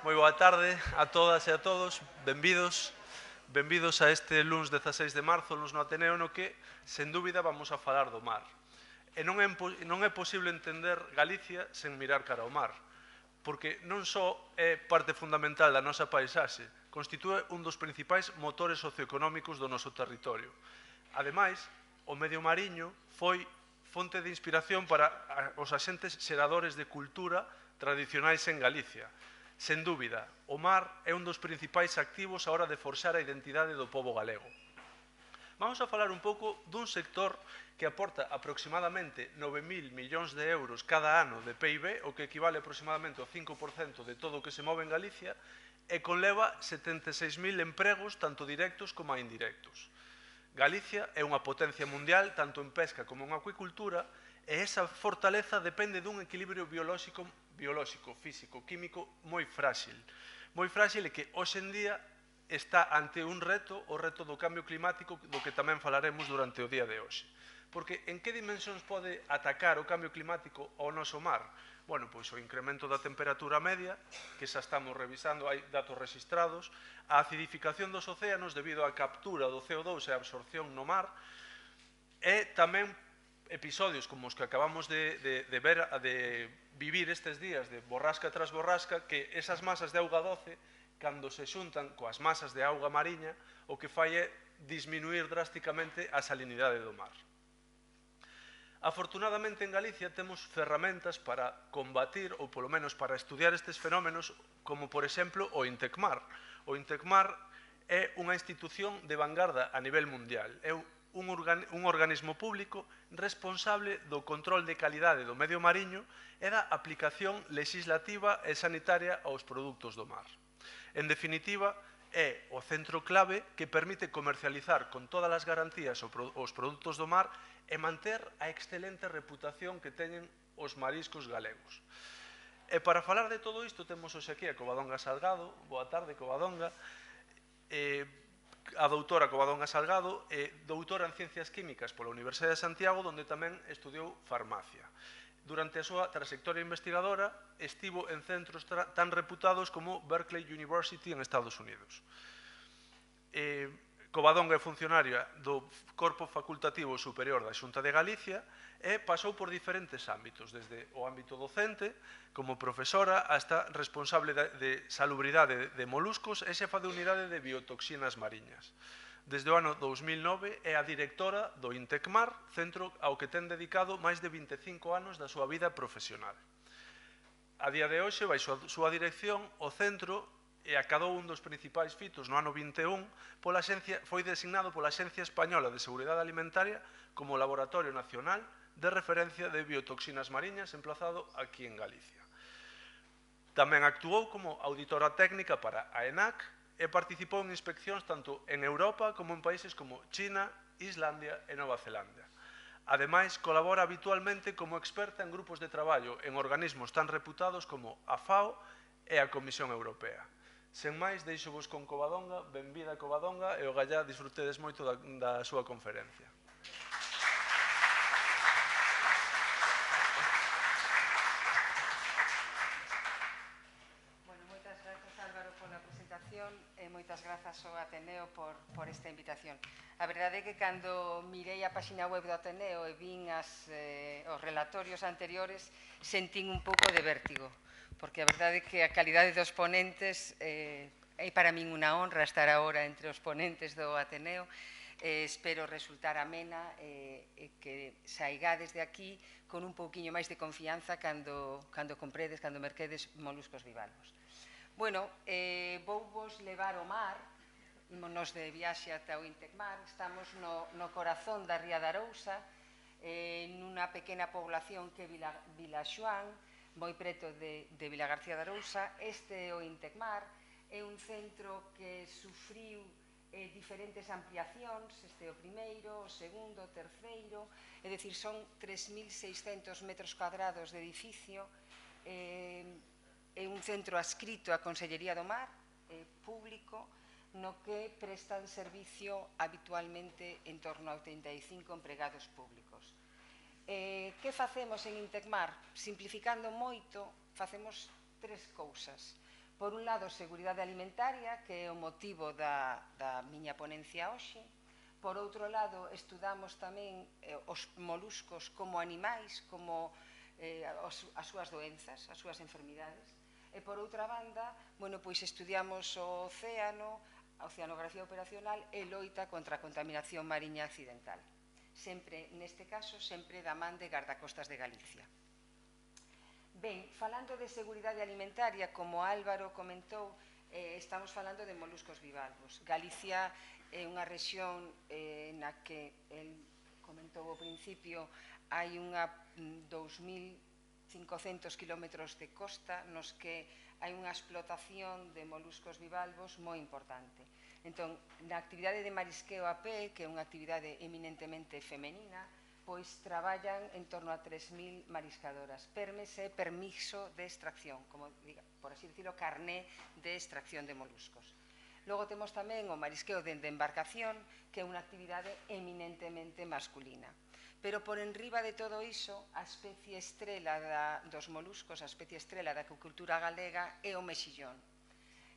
Moi boa tarde a todas e a todos, benvidos a este luns 16 de marzo, luns no Ateneo, no que, sen dúbida, vamos a falar do mar. E non é posible entender Galicia sen mirar cara ao mar, porque non só é parte fundamental da nosa paisaxe, constitúe un dos principais motores socioeconómicos do noso territorio. Ademais, o medio mariño foi fonte de inspiración para os axentes xeradores de cultura tradicionais en Galicia. Sen dúbida, o mar é un dos principais activos a hora de forxar a identidade do pobo galego. Vamos a falar un pouco dun sector que aporta aproximadamente 9.000 millóns de euros cada ano de PIB, o que equivale aproximadamente ao 5% de todo o que se move en Galicia, e conleva 76.000 empregos, tanto directos como indirectos. Galicia é unha potencia mundial tanto en pesca como en acuicultura, e esa fortaleza depende dun equilibrio biolóxico, físico, químico moi frágil. Moi frágil e que hoxe en día está ante un reto, o reto do cambio climático, do que tamén falaremos durante o día de hoxe. Porque en que dimensións pode atacar o cambio climático ao noso mar? Bueno, pois o incremento da temperatura media, que xa estamos revisando, hai datos registrados, a acidificación dos océanos debido á captura do CO2 e a absorción no mar, e tamén episodios como os que acabamos de vivir estes días, de borrasca tras borrasca, que esas masas de auga doce, cando se xuntan coas masas de auga mariña, o que fai é disminuir drásticamente a salinidade do mar. Afortunadamente en Galicia temos ferramentas para combatir ou polo menos para estudiar estes fenómenos, como por exemplo o INTECMAR. O INTECMAR é unha institución de vanguarda a nivel mundial. É un organismo público responsable do control de calidade do medio mariño e da aplicación legislativa e sanitaria aos produtos do mar. En definitiva, é o centro clave que permite comercializar con todas as garantías os produtos do mar e manter a excelente reputación que teñen os mariscos galegos. E para falar de todo isto temos hoxe aquí a Covadonga Salgado. Boa tarde, Covadonga. A doutora Covadonga Salgado é doutora en Ciencias Químicas pola Universidade de Santiago, onde tamén estudiou farmacia. Durante a súa trayectoria investigadora estivo en centros tan reputados como Berkeley University en Estados Unidos. Covadonga é funcionaria do Corpo Facultativo Superior da Xunta de Galicia e pasou por diferentes ámbitos, desde o ámbito docente, como profesora, hasta responsable de salubridade de moluscos e xefa de unidade de biotoxinas mariñas. Desde o ano 2009 é a directora do INTECMAR, centro ao que ten dedicado máis de 25 anos da súa vida profesional. A día de hoxe, baixo a súa dirección, o centro acadou un dos principais fitos no ano 21, foi designado pola Axencia Española de Seguridade Alimentaria como Laboratorio Nacional de Referencia de Biotoxinas Mariñas, emplazado aquí en Galicia. Tamén actuou como auditora técnica para a ENAC e participou en inspeccións tanto en Europa como en países como China, Islandia e Nova Zelanda. Ademais, colabora habitualmente como experta en grupos de traballo en organismos tan reputados como a FAO e a Comisión Europea. Sen máis, deixo-vos con Covadonga. Benvida, Covadonga, e ogallá disfrutedes moito da súa conferencia. Moitas grazas, Álvaro, pola presentación e moitas grazas ao Ateneo por esta invitación. A verdade é que cando mirei a página web do Ateneo e vin os relatorios anteriores, sentín un pouco de vértigo, porque a verdade é que a calidade dos ponentes é para min unha honra estar agora entre os ponentes do Ateneo. Espero resultar amena e que saigades de aquí con un pouquiño máis de confianza cando compredes, cando merquedes moluscos bivalvos. Bueno, vou vos levar ao mar, ímonos de viaxe ata o INTECMAR. Estamos no corazón da Ría de Arousa, nunha pequena población que é Vilaxoán, moi preto de Vilagarcía de Arousa. Este é o INTECMAR, é un centro que sufriu diferentes ampliacións. Este é o primeiro, o segundo, o terceiro, é dicir, son 3.600 metros cuadrados de edificio. É un centro adscrito á Consellería do Mar, público, no que prestan servicio habitualmente en torno a 85 empregados públicos. Que facemos en INTECMAR? Simplificando moito, facemos tres cousas. Por un lado, seguridade alimentaria, que é o motivo da miña ponencia hoxe. Por outro lado, estudamos tamén os moluscos como animais, como as súas doenzas, as súas enfermidades. E por outra banda, pois estudiamos o océano, a oceanografía operacional e loita contra a contaminación mariña accidental. Sempre, neste caso, sempre da man de Gardacostas de Galicia. Ben, falando de seguridade alimentaria, como Álvaro comentou, estamos falando de moluscos bivalvos. Galicia é unha rexión na que, el comentou ao principio, hai unha 2.500 kilómetros de costa nos que hai unha explotación de moluscos bivalvos moi importante. Entón, na actividade de marisqueo a pé, que é unha actividade eminentemente femenina, pois traballan en torno a 3.000 mariscadoras. PERMES é permiso de extracción, como, por así dicirlo, carné de extracción de moluscos. Logo temos tamén o marisqueo de embarcación, que é unha actividade eminentemente masculina. Pero por enriba de todo iso, a especie estrela dos moluscos, a especie estrela da acuicultura galega é o mexillón.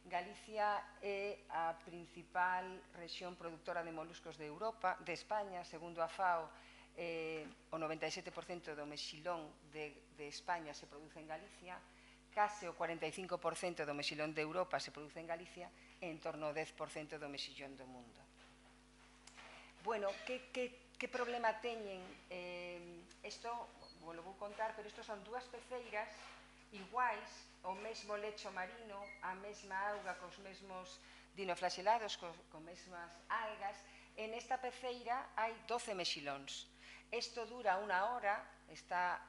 Galicia é a principal rexión productora de moluscos de Europa, de España, segundo a FAO, o 97% do mexilón de España se produce en Galicia, case o 45% do mexilón de Europa se produce en Galicia e en torno ao 10% do mexillón do mundo. Bueno, que problema teñen? Isto, vou contar, pero isto son dúas peceiras iguais, o mesmo lecho marino, a mesma auga cos mesmos dinoflaxelados, con mesmas algas, e nesta peceira hai 12 mexilóns. Isto dura unha hora, está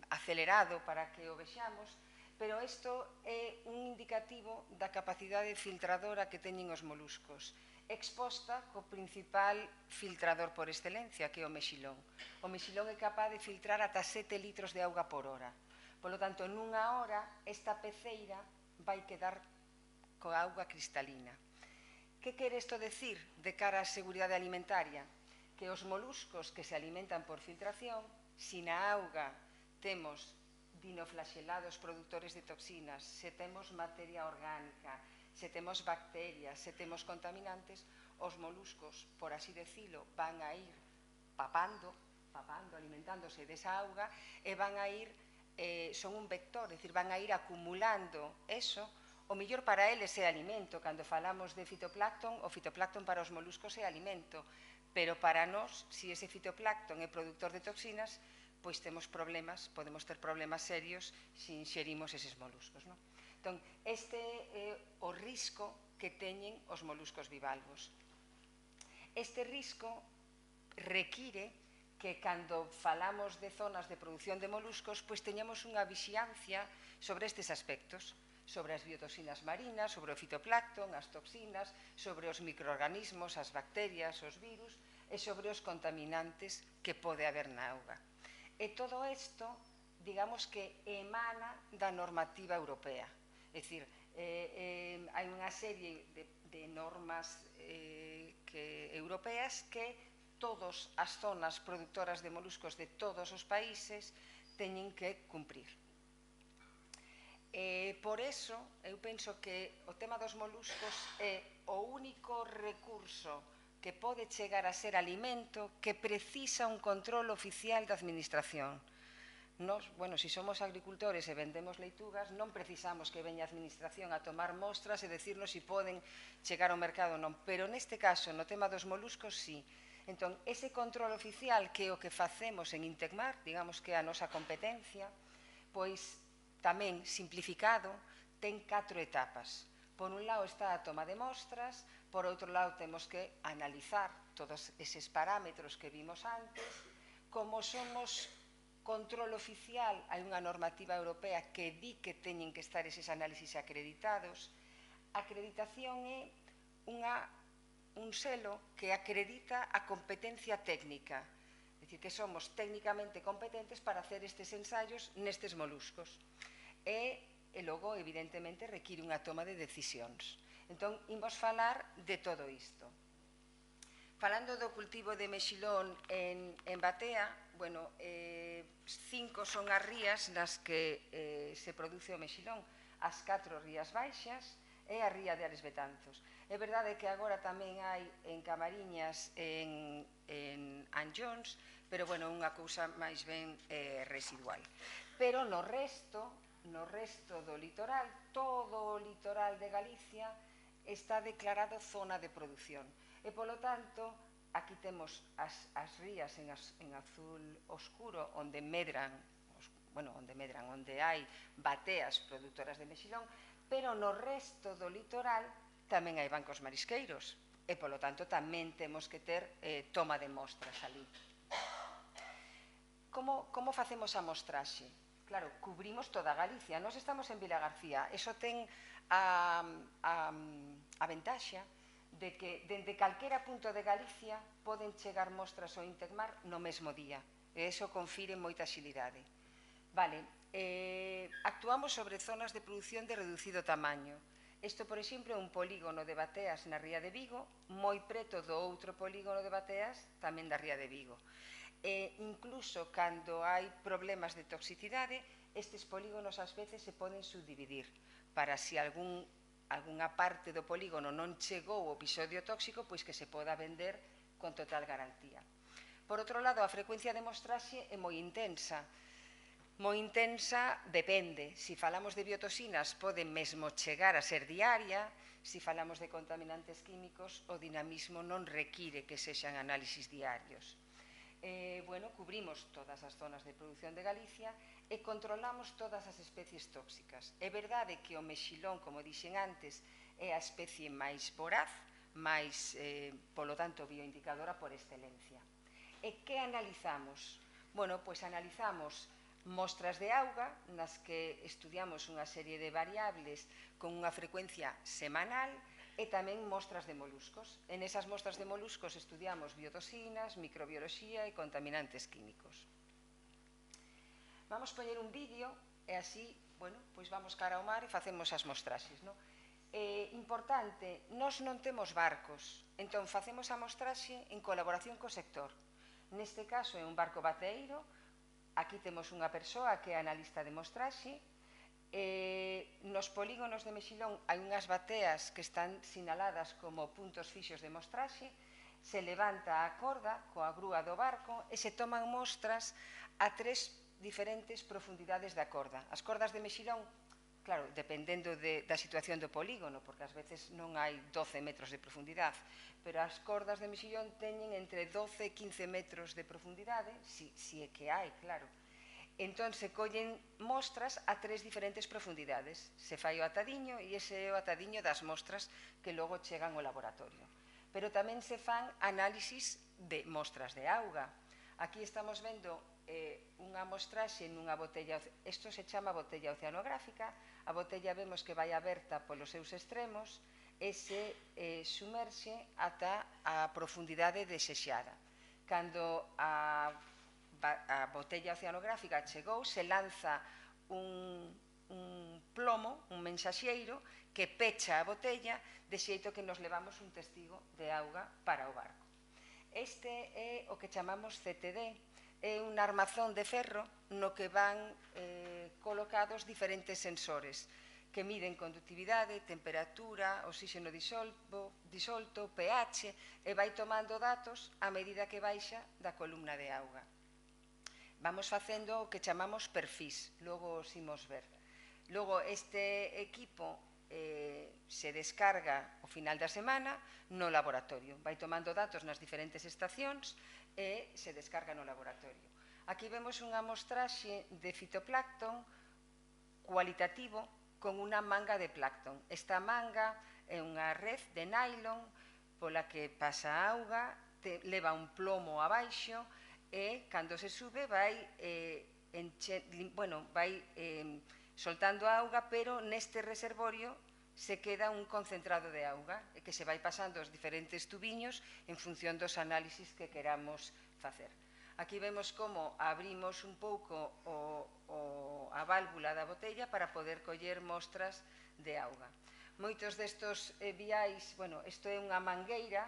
acelerado para que o vexamos, pero isto é un indicativo da capacidade filtradora que teñen os moluscos, exposta co principal filtrador por excelencia, que é o mexilón. O mexilón é capaz de filtrar ata 7 litros de auga por hora. Por lo tanto, nunha hora, esta peceira vai quedar coa auga cristalina. Que quere isto decir de cara á seguridade alimentaria? Que os moluscos que se alimentan por filtración, se na auga temos dinoflaxelados produtores de toxinas, se temos materia orgánica, se temos bacterias, se temos contaminantes, os moluscos, por así decirlo, van a ir papando, alimentándose desa auga e van a ir, son un vector, é dicir, van a ir acumulando eso. O mellor para eles é alimento. Cando falamos de fitoplancton, o fitoplancton para os moluscos é alimento, pero para nós, se ese fitoplancton é produtor de toxinas, pois temos problemas, podemos ter problemas serios se inxerimos eses moluscos. Entón, este é o risco que teñen os moluscos bivalvos. Este risco require que cando falamos de zonas de produción de moluscos, pois teñamos unha vixiancia sobre estes aspectos, sobre as biotoxinas marinas, sobre o fitoplancton, as toxinas, sobre os microorganismos, as bacterias, os virus e sobre os contaminantes que pode haber na auga. E todo isto, digamos que emana da normativa europea. É dicir, hai unha serie de normas europeas que todas as zonas produtoras de moluscos de todos os países teñen que cumprir. Por eso, eu penso que o tema dos moluscos é o único recurso que pode chegar a ser alimento que precisa un control oficial da administración. Nos, se somos agricultores e vendemos leitugas, non precisamos que veña a administración a tomar mostras e decirnos se poden chegar ao mercado ou non, pero neste caso, no tema dos moluscos, sí. Entón, ese control oficial que é o que facemos en Intecmar, digamos que é a nosa competencia, pois tamén simplificado, ten 4 etapas. Por un lado está a toma de mostras, por outro lado temos que analizar todos eses parámetros que vimos antes. Como somos control oficial, hai unha normativa europea que di que teñen que estar eses análisis acreditados. A acreditación é un selo que acredita a competencia técnica, é dicir, que somos técnicamente competentes para hacer estes ensaios nestes moluscos. E logo, evidentemente, require unha toma de decisións. Entón, imos falar de todo isto. Falando do cultivo de mexilón en Batea, 5 son as rías nas que se produce o mexilón. as 4 rías baixas e a ría de Ares Betanzos. É verdade que agora tamén hai en Camariñas, en Anllóns, pero bueno, unha cousa máis ben residual. Pero no resto do litoral, todo o litoral de Galicia está declarado zona de produción. E, polo tanto, aquí temos as rías en azul oscuro, onde medran, onde hai bateas produtoras de mexilón, pero no resto do litoral tamén hai bancos marisqueiros e, polo tanto, tamén temos que ter toma de mostras ali. Como facemos a mostraxe? Claro, cubrimos toda Galicia. Nós estamos en Vilagarcía. Eso ten a ventaxa de que dende calquera punto de Galicia poden chegar mostras ao Intecmar no mesmo día. E iso confire moita axilidade. Vale, actuamos sobre zonas de produción de reducido tamaño. Isto, por exemplo, é un polígono de bateas na ría de Vigo, moi preto do outro polígono de bateas tamén da ría de Vigo. Incluso cando hai problemas de toxicidade, estes polígonos ás veces se poden subdividir para se algunha parte do polígono non chegou o episodio tóxico, pois que se poda vender con total garantía. Por outro lado, a frecuencia de mostraxe é moi intensa. Moi intensa depende. Se falamos de biotoxinas, pode mesmo chegar a ser diaria. Se falamos de contaminantes químicos, o dinamismo non require que sexan análisis diarios. Cubrimos todas as zonas de produción de Galicia e controlamos todas as especies tóxicas. É verdade que o mexilón, como dixen antes, é a especie máis voraz, máis, polo tanto, bioindicadora por excelencia. E que analizamos? Pois analizamos mostras de auga, nas que estudiamos unha serie de variables con unha frecuencia semanal, e tamén mostras de moluscos. En esas mostras de moluscos estudiamos biotoxinas, microbioloxía e contaminantes químicos. Vamos poñer un vídeo e así, pois vamos cara ao mar e facemos as mostraxes. Importante, nós non temos barcos, entón facemos a mostraxe en colaboración co sector. Neste caso é un barco bateeiro, aquí temos unha persoa que é analista de mostraxe. Nos polígonos de mexilón hai unhas bateas que están sinaladas como puntos fixos de mostraxe, se levanta a corda coa grúa do barco e se toman mostras a 3 diferentes profundidades da corda. As cordas de mexilón, claro, dependendo da situación do polígono, porque ás veces non hai 12 metros de profundidade, pero as cordas de mexilón teñen entre 12 e 15 metros de profundidade, si é que hai, claro. Entón, se collen mostras a 3 diferentes profundidades. Se fai o atadiño e ese é o atadiño das mostras que logo chegan ao laboratorio. Pero tamén se fan análisis de mostras de auga. Aquí estamos vendo unha mostraxe nunha botella, isto se chama botella oceanográfica, a botella vemos que vai aberta polos seus extremos e se sumerxe ata a profundidade desexada. Cando a botella oceanográfica chegou, se lanza un plomo, un mensaxeiro, que pecha a botella, de xeito que nos levamos un testigo de auga para o barco. Este é o que chamamos CTD, é un armazón de ferro no que van colocados diferentes sensores que miden conductividade, temperatura, oxígeno disolto, pH, e vai tomando datos a medida que baixa da columna de auga. Vamos facendo o que chamamos perfís, logo os imos ver. Logo, este equipo se descarga ao final da semana no laboratorio. Vai tomando datos nas diferentes estacións e se descarga no laboratorio. Aquí vemos unha mostraxe de fitoplancton cualitativo con unha manga de plancton. Esta manga é unha red de nylon pola que pasa a auga, leva un plomo abaixo e, cando se sube, vai soltando a auga, pero neste reservorio se queda un concentrado de auga que se vai pasando aos diferentes tubiños en función dos análisis que queramos facer. Aquí vemos como abrimos un pouco a válvula da botella para poder coller mostras de auga. Moitos destos viais, isto é unha mangueira,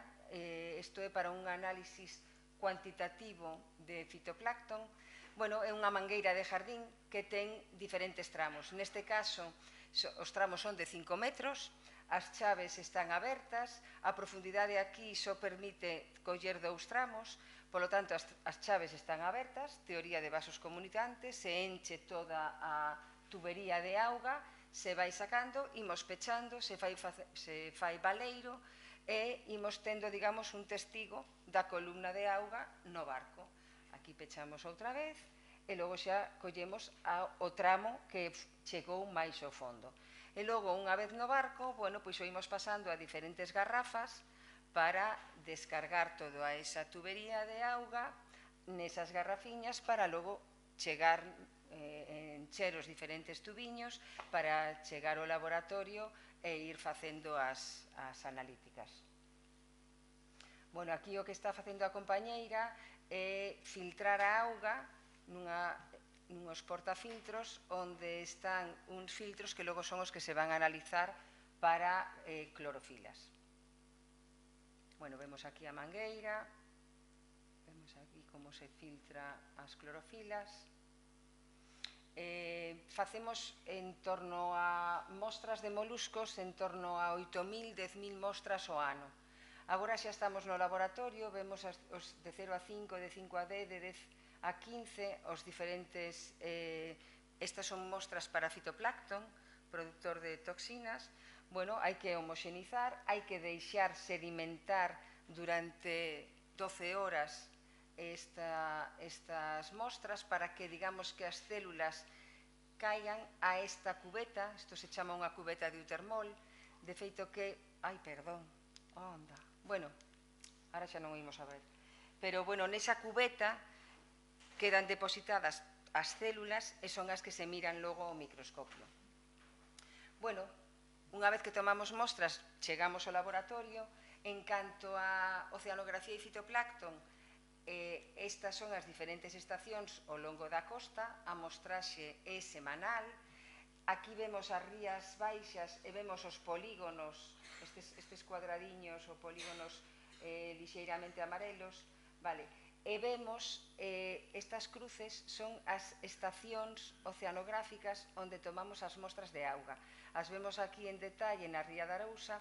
isto é para un análisis cuantitativo de fitoplancton. É unha mangueira de jardín que ten diferentes tramos. Neste caso, Os tramos son de 5 metros, as chaves están abertas, a profundidade aquí só permite coller 2 tramos, polo tanto, as chaves están abertas, teoría de vasos comunicantes, se enche toda a tubería de auga, se vai sacando, imos pechando, se fai baleiro e imos tendo, digamos, un testigo da columna de auga no barco. Aquí pechamos outra vez e logo xa collemos o tramo que chegou máis ao fondo. E logo, unha vez no barco, bueno, pois o imos pasando a diferentes garrafas para descargar toda esa tubería de auga nesas garrafiñas para logo chegar encher os diferentes tubiños para chegar ao laboratorio e ir facendo as analíticas. Bueno, aquí o que está facendo a compañeira é filtrar a auga nuns portafiltros onde están uns filtros que logo son os que se van a analizar para clorofilas. Bueno, vemos aquí a mangueira, vemos aquí como se filtra as clorofilas. Facemos en torno a mostras de moluscos en torno a 8.000, 10.000 mostras ao ano. Agora xa estamos no laboratorio, vemos os de 0 a 5, de 5 a 10, de 10 a 15, os diferentes... Estas son mostras para fitoplancton, productor de toxinas. Bueno, hai que homoxenizar, hai que deixar sedimentar durante 12 horas estas mostras para que, digamos, que as células caigan a esta cubeta, isto se chama unha cubeta de Utermol, de feito que... Ai, perdón, onda... Bueno, ahora xa non o imos a ver. Pero, bueno, nesa cubeta quedan depositadas as células e son as que se miran logo ao microscopio. Bueno, unha vez que tomamos mostras, chegamos ao laboratorio. En canto a oceanografía e fitoplancton, estas son as diferentes estacións ao longo da costa, a mostraxe é semanal. Aquí vemos as rías baixas e vemos os polígonos, estes cuadradiños ou polígonos lixeiramente amarelos, e vemos estas cruces son as estacións oceanográficas onde tomamos as mostras de auga. As vemos aquí en detalle na Ría de Arousa.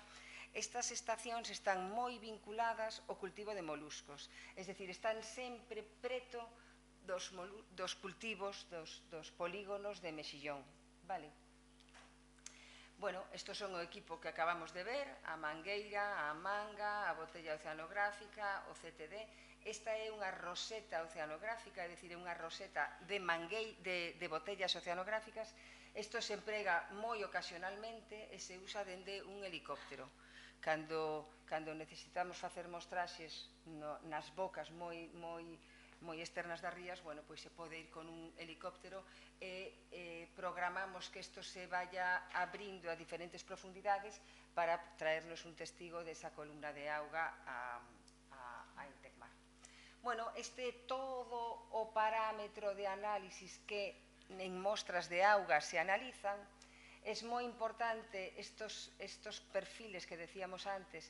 Estas estacións están moi vinculadas ao cultivo de moluscos, es dicir, están sempre preto dos cultivos, dos polígonos de mexillón. Bueno, estos son o equipo que acabamos de ver, a mangueira, a manga, a botella oceanográfica, o CTD. Esta é unha roseta oceanográfica, é dicir, unha roseta de botellas oceanográficas. Isto se emprega moi ocasionalmente e se usa dende un helicóptero. Cando necesitamos facer mostraxes nas bocas moi externas das rías, bueno, pois se pode ir con un helicóptero e programamos que isto se vaya abrindo a diferentes profundidades para traernos un testigo desa columna de auga a Intecmar. Bueno, este todo o parámetro de análisis que en mostras de auga se analizan. Es moi importante estos perfiles que decíamos antes,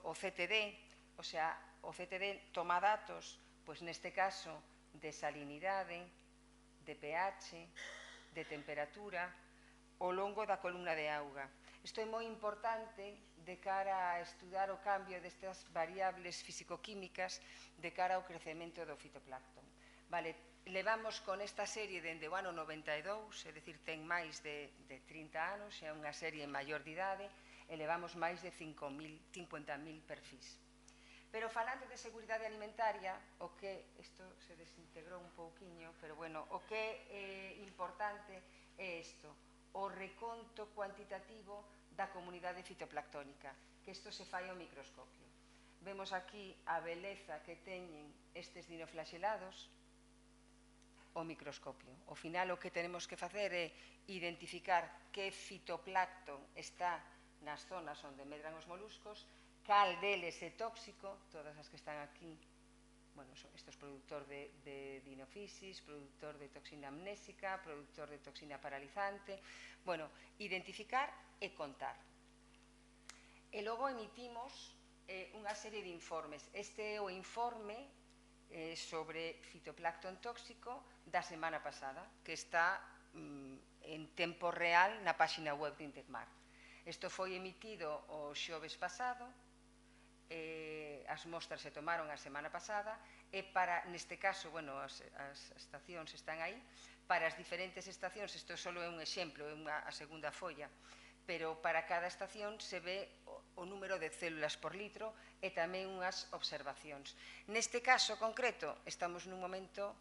o CTD, o sea, o CTD toma datos, pois neste caso, de salinidade, de pH, de temperatura, ao longo da columna de auga. Isto é moi importante de cara a estudar o cambio destas variables fisicoquímicas de cara ao crecemento do fitoplancton. Levamos con esta serie dende o ano 92, é dicir, ten máis de 30 anos, é unha serie maior de idade, e levamos máis de 50.000 perfis. Pero falando de seguridade alimentaria, isto se desintegrou un pouquiño, pero bueno, o que é importante é isto, o reconto cuantitativo da comunidade fitoplanctónica, que isto se fai ao microscopio. Vemos aquí a beleza que teñen estes dinoflaxelados, o microscopio. Ao final o que tenemos que facer é identificar que fitoplancton está nas zonas onde medran os moluscos, cal deles é tóxico, todas as que están aquí, bueno, isto é produtor de dinofisis, produtor de toxina amnésica, produtor de toxina paralizante, bueno, identificar e contar. E logo emitimos unha serie de informes. Este é o informe sobre fitoplancton tóxico da semana pasada, que está en tempo real na páxina web de Intecmar. Isto foi emitido o xoves pasado, as mostras se tomaron a semana pasada e para, neste caso, bueno, as estacións están aí, para as diferentes estacións, isto só é un exemplo, é a segunda folla, pero para cada estación se ve o número de células por litro e tamén unhas observacións. Neste caso concreto, estamos nun momento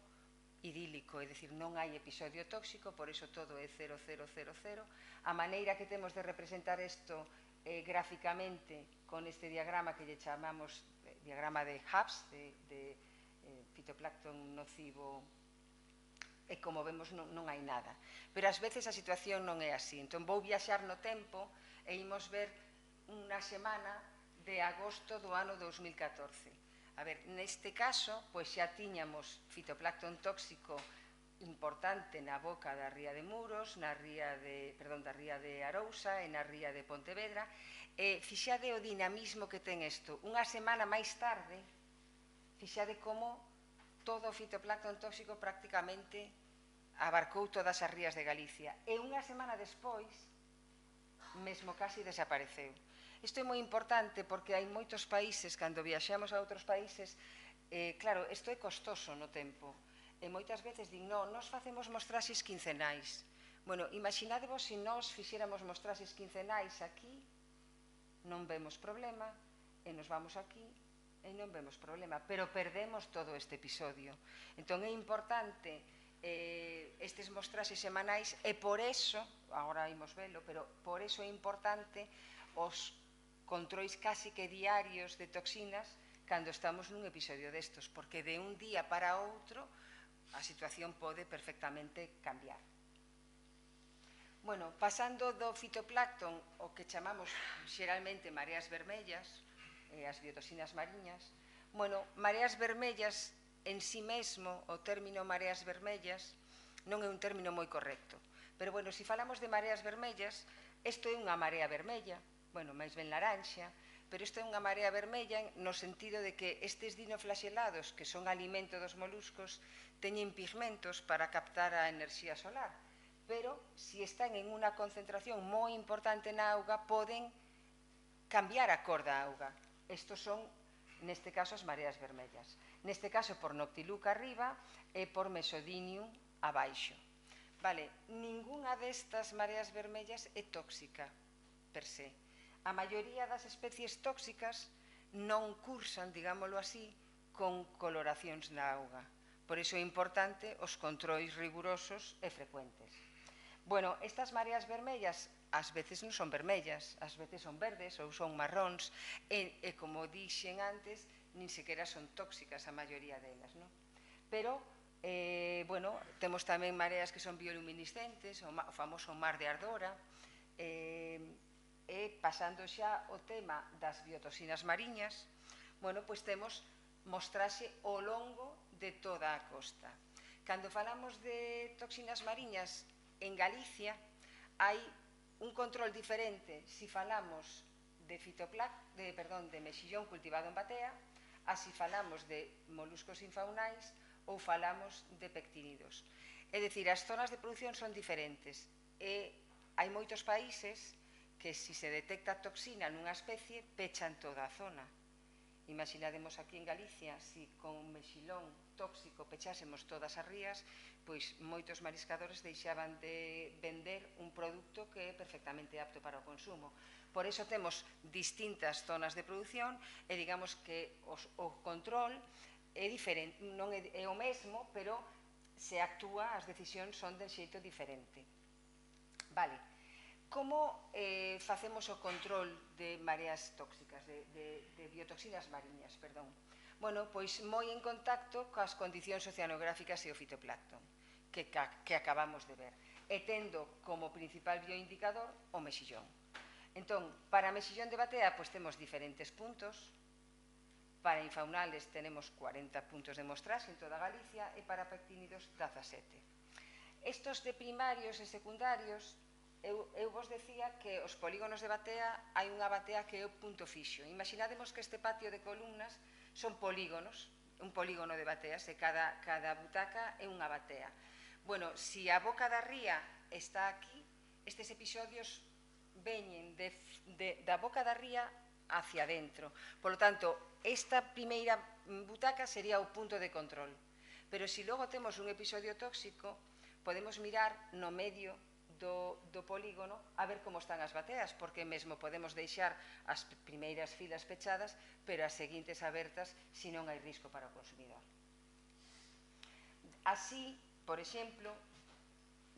idílico, é dicir, non hai episodio tóxico, por iso todo é 0000. A maneira que temos de representar isto gráficamente con este diagrama que lle chamamos diagrama de HABS, de fitoplancton nocivo, e como vemos non hai nada. Pero ás veces a situación non é así. Entón vou viaxar no tempo e imos ver unha semana de agosto do ano 2014. A ver, neste caso, pois xa tiñamos fitoplancton tóxico importante na boca da ría de Muros, da ría de Arousa e na ría de Pontevedra. E fixade o dinamismo que ten isto. Unha semana máis tarde, fixade como todo o fitoplancton tóxico prácticamente abarcou todas as rías de Galicia. E unha semana despois, mesmo casi desapareceu. Isto é moi importante porque hai moitos países, cando viaxamos a outros países, claro, isto é costoso no tempo. E moitas veces din, non, nós facemos mostraxes quincenais. Bueno, imaginadevos se nós fixéramos mostraxes quincenais aquí, non vemos problema, e nos vamos aquí, e non vemos problema, pero perdemos todo este episodio. Entón é importante estes mostraxes semanais, e por eso, agora imos velo, pero por eso é importante os controis casi que diarios de toxinas cando estamos nun episodio destos, porque de un día para outro a situación pode perfectamente cambiar. Bueno, pasando do fitoplancton, o que chamamos xeralmente mareas vermellas, as biotoxinas mariñas, bueno, mareas vermellas en si mesmo, o término mareas vermellas non é un término moi correcto, pero bueno, se falamos de mareas vermellas, isto é unha marea vermella, bueno, máis ben laranxa, pero isto é unha marea vermella no sentido de que estes dinoflaxelados, que son alimento dos moluscos, teñen pigmentos para captar a enerxía solar, pero se están en unha concentración moi importante na auga, poden cambiar a cor da auga. Estos son, neste caso, as mareas vermellas. Neste caso, por Noctiluca arriba e por Mesodinium abaixo. Vale, ninguna destas mareas vermellas é tóxica per se. A maioría das especies tóxicas non cursan, digámoslo así, con coloracións na auga. Por iso é importante os controis rigurosos e frecuentes. Bueno, estas mareas vermellas ás veces non son vermellas, ás veces son verdes ou son marróns e como dixen antes, nin sequera son tóxicas a maioría delas, non? Pero, bueno, temos tamén mareas que son bioluminiscentes, o famoso mar de Ardora, e pasando xa o tema das biotoxinas mariñas, bueno, pois temos mostraxe ao longo de toda a costa. Cando falamos de toxinas mariñas en Galicia, hai un control diferente se falamos de mexillón cultivado en batea, a se falamos de moluscos infaunais ou falamos de pectínidos. É dicir, as zonas de produción son diferentes e hai moitos países que se se detecta toxina nunha especie, pechan toda a zona. Imaginademos aquí en Galicia, se con mexilón tóxico pechásemos todas as rías, pois moitos mariscadores deixaban de vender un produto que é perfectamente apto para o consumo. Por iso temos distintas zonas de produción e digamos que o control é diferente, non é o mesmo, pero se actúa, as decisións son de xeito diferente. Vale. Como facemos o control de mareas tóxicas, de biotoxinas mariñas, perdón? Bueno, pois moi en contacto coas condicións oceanográficas e o fitoplancton que acabamos de ver, e tendo como principal bioindicador o mexillón. Entón, para mexillón de batea, pois temos diferentes puntos. Para infaunales tenemos 40 puntos de mostraxe en toda Galicia e para pectínidos 17. Estos de primarios e secundarios, eu vos decía que os polígonos de batea, hai unha batea que é o punto fixo. Imaginademos que este patio de columnas son polígonos, un polígono de bateas, e cada butaca é unha batea. Bueno, si a boca da ría está aquí, estes episodios veñen da boca da ría hacia dentro. Por lo tanto, esta primeira butaca sería o punto de control. Pero se logo temos un episodio tóxico, podemos mirar no medio do polígono a ver como están as bateas, porque mesmo podemos deixar as primeiras filas pechadas, pero as seguintes abertas se non hai risco para o consumidor. Así, por exemplo,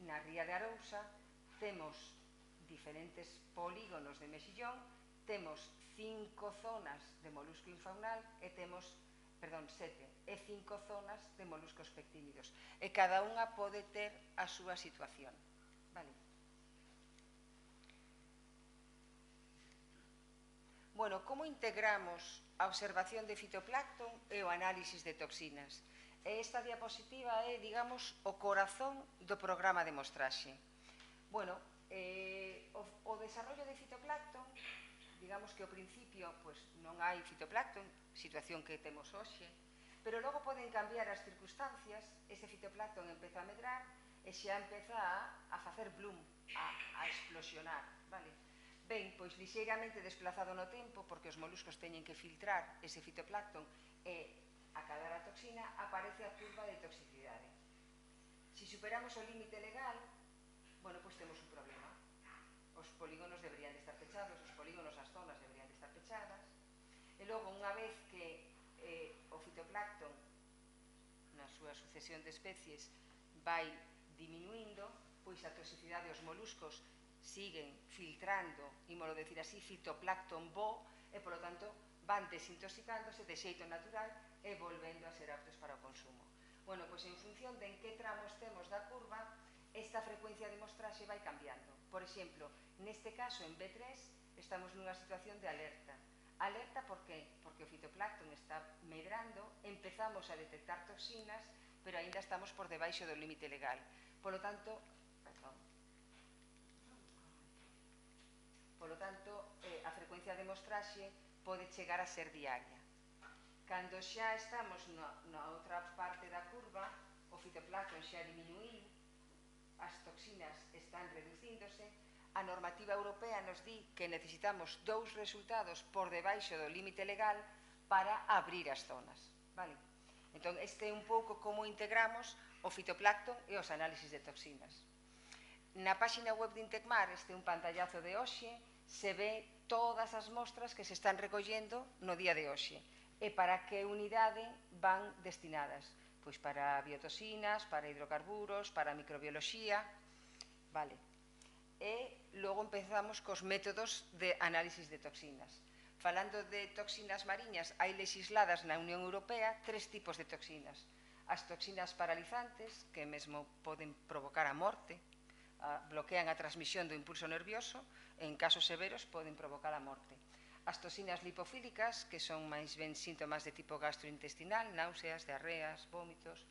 na ría de Arousa temos diferentes polígonos de mexillón, temos 5 zonas de molusco infaunal e temos, perdón, 7 e 5 zonas de moluscos pectínidos. E cada unha pode ter a súa situación. Vale. Bueno, como integramos a observación de fitoplancton e o análisis de toxinas? Esta diapositiva é, digamos, o corazón do programa de mostraxe. Bueno, o desarrollo de fitoplancton, digamos que ao principio non hai fitoplancton, situación que temos hoxe, pero logo poden cambiar as circunstancias, ese fitoplancton empeza a medrar e xa empeza a facer bloom, a explosionar, vale? Ben, pois lixeiramente desplazado no tempo, porque os moluscos teñen que filtrar ese fitoplancton e acadar a toxina, aparece a curva de toxicidade. Se superamos o límite legal, bueno, pois temos un problema. Os polígonos deberían de estar pechados, os polígonos, as zonas deberían de estar pechadas, e logo, unha vez que o fitoplancton na súa sucesión de especies vai diminuindo, pois a toxicidade dos moluscos siguen filtrando, ímolo decir así, fitoplancton bo, e polo tanto van desintoxicándose de xeito natural e volvendo a ser aptos para o consumo. Bueno, pois en función de en que tramo estemos da curva, esta frecuencia de mostraxe vai cambiando. Por exemplo, neste caso, en B3, estamos nunha situación de alerta. Alerta por qué? Porque o fitoplancton está medrando, empezamos a detectar toxinas, pero aínda estamos por debaixo do límite legal. Polo tanto, a frecuencia de mostraxe pode chegar a ser diaria. Cando xa estamos na outra parte da curva, o fitoplancton xa diminuíu, as toxinas están reducíndose, a normativa europea nos di que necesitamos 2 resultados por debaixo do límite legal para abrir as zonas. Vale? Entón, este é un pouco como integramos o fitoplancton e os análisis de toxinas. Na páxina web de Intecmar, este é un pantallazo de hoxe, se ve todas as mostras que se están recollendo no día de hoxe e para que unidade van destinadas. Pois para biotoxinas, para hidrocarburos, para microbioloxía, vale. E logo empezamos cos métodos de análisis de toxinas. Falando de toxinas mariñas, hai legisladas na Unión Europea 3 tipos de toxinas. As toxinas paralizantes, que mesmo poden provocar a morte, bloquean a transmisión do impulso nervioso, e en casos severos poden provocar a morte. As toxinas lipofílicas, que son máis ben síntomas de tipo gastrointestinal, náuseas, diarreas, vómitos,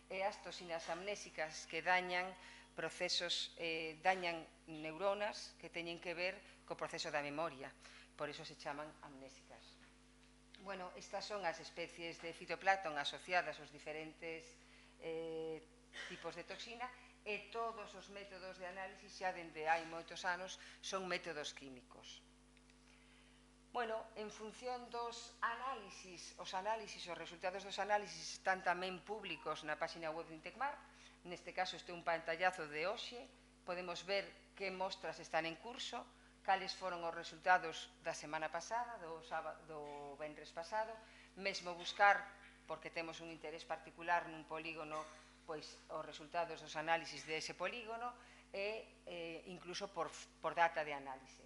e as toxinas amnésicas, que dañan procesos, dañan neuronas que teñen que ver co proceso da memoria, por iso se chaman amnésicas. Bueno, estas son as especies de fitoplancton asociadas aos diferentes tipos de toxina, e todos os métodos de análisis xa dende hai moitos anos son métodos químicos. Bueno, en función dos análisis, os resultados dos análisis están tamén públicos na páxina web de Intecmar. Neste caso, este é un pantallazo de hoxe. Podemos ver que mostras están en curso, cales foron os resultados da semana pasada, do venres pasado, mesmo buscar, porque temos un interés particular nun polígono, pois os resultados dos análisis dese polígono e incluso por data de análise.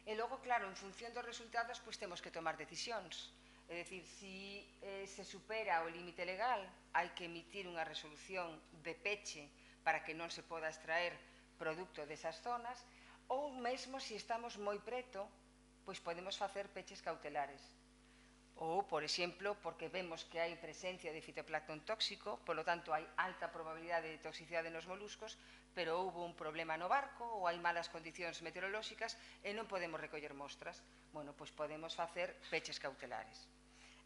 E logo, claro, en función dos resultados, pois temos que tomar decisións. É dicir, se se supera o límite legal, hai que emitir unha resolución de peche para que non se poda extraer produto desas zonas, ou mesmo se estamos moi preto, pois podemos facer peches cautelares. Ou, por exemplo, porque vemos que hai presencia de fitoplancton tóxico, polo tanto hai alta probabilidade de toxicidade nos moluscos, pero houve un problema no barco ou hai malas condicións meteorolóxicas e non podemos recoller mostras. Bueno, pois podemos facer peches cautelares.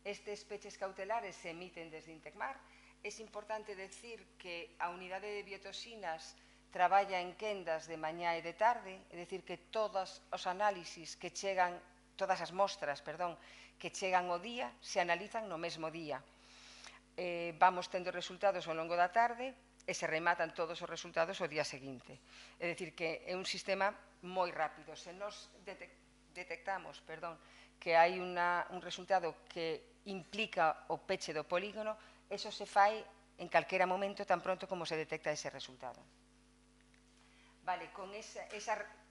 Estes peches cautelares se emiten desde Intecmar é importante decir que a unidade de biotoxinas traballa en quendas de mañá e de tarde, é dicir, que todos os análisis que chegan, todas as mostras, perdón, que chegan ao día, se analizan no mesmo día. Vamos tendo resultados ao longo da tarde e se rematan todos os resultados ao día seguinte. É dicir, que é un sistema moi rápido. Se nos detectamos que hai un resultado que implica o peche do polígono, eso se fai en calquera momento tan pronto como se detecta ese resultado. Vale, con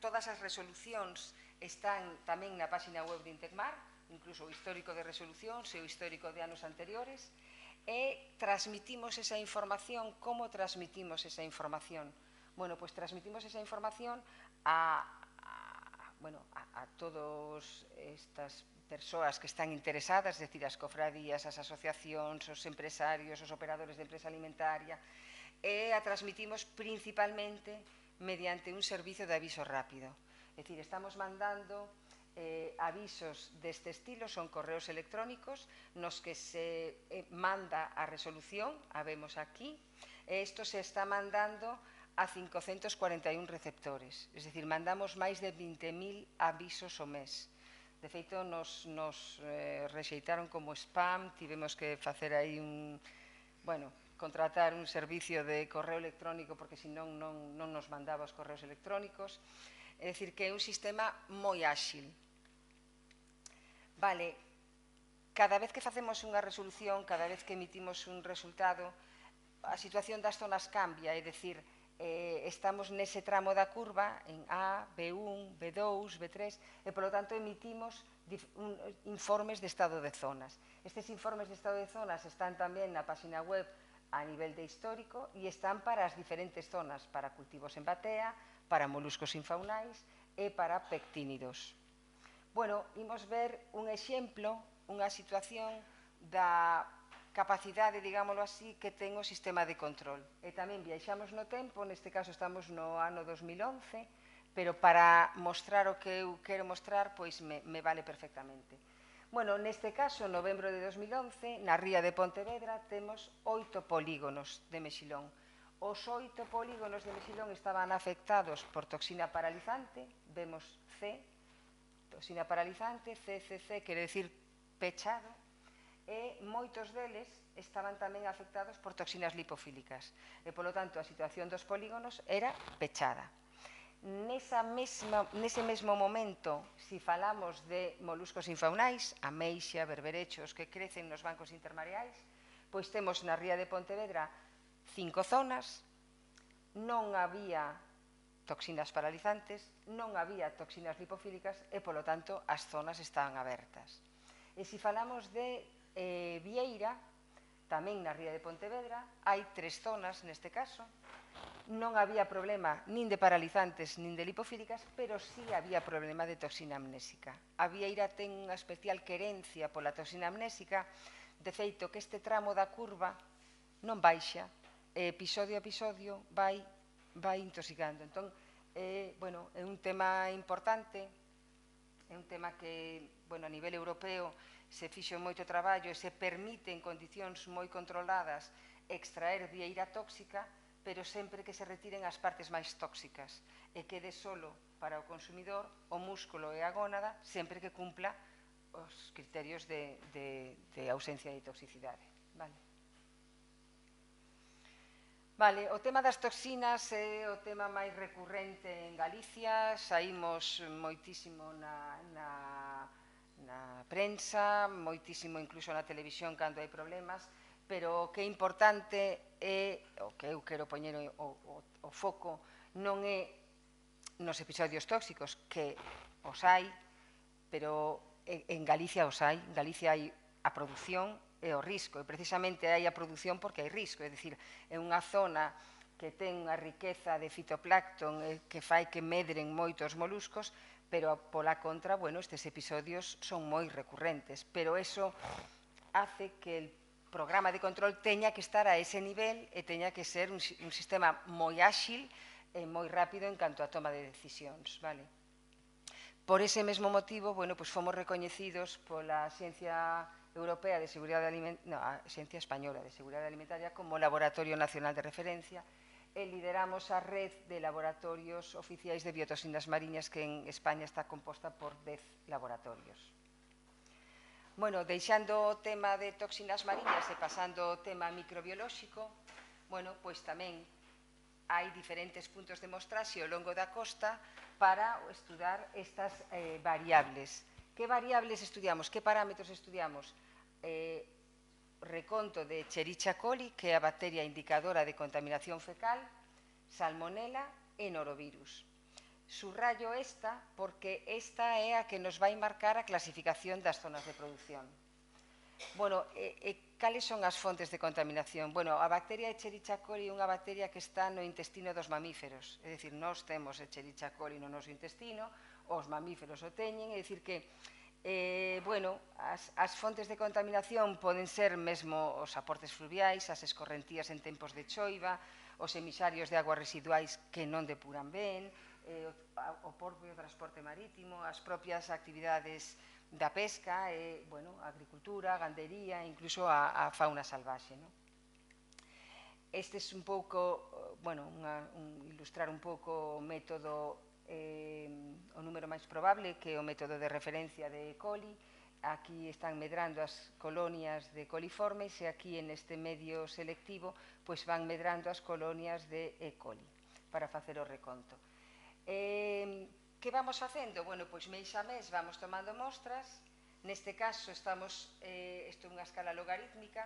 todas as resolucións están tamén na página web de Intecmar, incluso o histórico de resolucións e o histórico de anos anteriores, e transmitimos esa información. Como transmitimos esa información? Bueno, pois transmitimos esa información a todas estas persoas que están interesadas, é dicir, as cofradías, as asociacións, os empresarios, os operadores de empresa alimentaria, e a transmitimos principalmente mediante un servicio de aviso rápido. É dicir, estamos mandando avisos deste estilo, son correos electrónicos nos que se manda a resolución, a vemos aquí, e isto se está mandando a 541 receptores, é dicir, mandamos máis de 20.000 avisos ao mes. De feito, nos rexeitaron como spam, tivemos que facer aí contratar un servicio de correo electrónico porque senón non nos mandaba os correos electrónicos. É dicir, que é un sistema moi áxil. Vale, cada vez que facemos unha resolución, cada vez que emitimos un resultado, a situación das zonas cambia, é dicir, estamos nese tramo da curva en A, B1, B2, B3 e, polo tanto, emitimos informes de estado de zonas. Estes informes de estado de zonas están tamén na página web a nivel de histórico e están para as diferentes zonas, para cultivos en batea, para moluscos infaunais e para pectínidos. Bueno, imos ver un exemplo, unha situación da capacidade, digámoslo así, que ten o sistema de control. E tamén viaxamos no tempo, neste caso estamos no ano 2011, pero para mostrar o que eu quero mostrar, pois me vale perfectamente. Bueno, neste caso, en novembro de 2011, na ría de Pontevedra, temos 8 polígonos de mexilón. Os 8 polígonos de mexilón estaban afectados por toxina paralizante, vemos C, toxina paralizante, CCC, quere decir pechado, e moitos deles estaban tamén afectados por toxinas lipofílicas. E, polo tanto, a situación dos polígonos era pechada. Nese mesmo momento, se falamos de moluscos infaunais, ameixa, berberechos que crecen nos bancos intermareais, pois temos na ría de Pontevedra 5 zonas, non había toxinas paralizantes, non había toxinas lipofílicas e, polo tanto, as zonas estaban abertas. E se falamos de Vieira, tamén na ría de Pontevedra, hai 3 zonas neste caso, non había problema nin de paralizantes nin de lipofílicas, pero sí había problema de toxina amnésica. A Vieira ten unha especial querencia pola toxina amnésica, de feito que este tramo da curva non baixa, episodio a episodio vai intoxicando. Entón, é un tema importante, é un tema que, a nivel europeo, se fixo moito traballo e se permite en condicións moi controladas extraer vieira tóxica, pero sempre que se retiren as partes máis tóxicas e quede solo para o consumidor o músculo e a gónada, sempre que cumpla os criterios de ausencia de toxicidade. Vale, o tema das toxinas é o tema máis recurrente en Galicia, saímos moitísimo na prensa, moitísimo incluso na televisión cando hai problemas, pero o que é importante é, o que eu quero poñer o foco, non é nos episodios tóxicos, que os hai, pero en Galicia os hai. En Galicia hai a produción e o risco, e precisamente hai a produción porque hai risco, é dicir, é unha zona que ten unha riqueza de fitoplancton que fai que medren moitos moluscos, pero pola contra, estes episodios son moi recurrentes, pero eso hace que el programa de control teña que estar a ese nivel e teña que ser un sistema moi áxil e moi rápido en canto a toma de decisións. Por ese mesmo motivo, fomos recoñecidos pola Axencia Europea de Seguridade Alimentaria, a Axencia Española de Seguridade Alimentaria como Laboratorio Nacional de Referencia, e lideramos a red de laboratorios oficiais de biotoxinas mariñas que en España está composta por 10 laboratorios. Bueno, deixando o tema de toxinas mariñas e pasando ao tema microbiolóxico, bueno, pois tamén hai diferentes puntos de mostraxe ao longo da costa para estudar estas variables. Que variables estudiamos? Que parámetros estudiamos? Reconto de Escherichia coli, que é a bacteria indicadora de contaminación fecal, salmonela e norovirus. Subrayo esta porque esta é a que nos vai marcar a clasificación das zonas de produción. Bueno, cales son as fontes de contaminación? Bueno, a bacteria Escherichia coli é unha bacteria que está no intestino dos mamíferos, é dicir, nós temos Escherichia coli no noso intestino, os mamíferos o teñen, é dicir que bueno, as fontes de contaminación poden ser mesmo os aportes fluviais, as escorrentías en tempos de choiva, os emisarios de aguas residuais que non depuran ben, o propio transporte marítimo, as propias actividades da pesca, bueno, a agricultura, a gandería, incluso a fauna salvaxe. Este é un pouco, bueno, ilustrar un pouco o método, o número máis probable, que é o método de referencia de E. coli. Aquí están medrando as colonias de coliformes e aquí, en este medio selectivo, pois van medrando as colonias de E. coli para facer o reconto. Que vamos facendo? Bueno, pois mes a mes vamos tomando mostras. Neste caso, isto é unha escala logarítmica.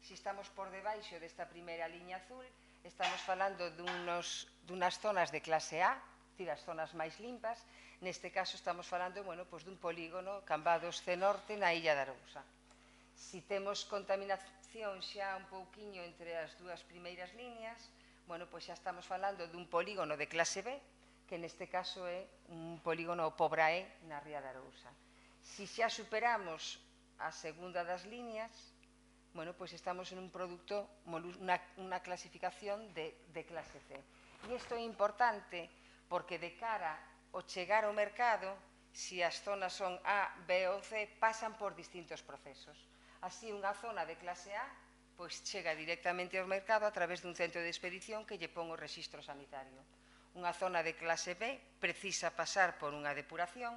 Se estamos por debaixo desta primeira liña azul, estamos falando dunhas zonas de clase A, as zonas máis limpas. Neste caso, estamos falando, bueno, pois dun polígono Cambados C Norte na Illa de Arousa. Se temos contaminación xa un pouquiño entre as dúas primeiras liñas, bueno, pois xa estamos falando dun polígono de clase B, que neste caso é un polígono Pobrae na Ría de Arousa. Se xa superamos a segunda das liñas, bueno, pois estamos en un produto, unha clasificación de clase C. E isto é importante porque de cara ao chegar ao mercado, se as zonas son A, B ou C, pasan por distintos procesos. Así, unha zona de clase A pois chega directamente ao mercado a través dun centro de expedición que lle pon o rexistro sanitario. Unha zona de clase B precisa pasar por unha depuración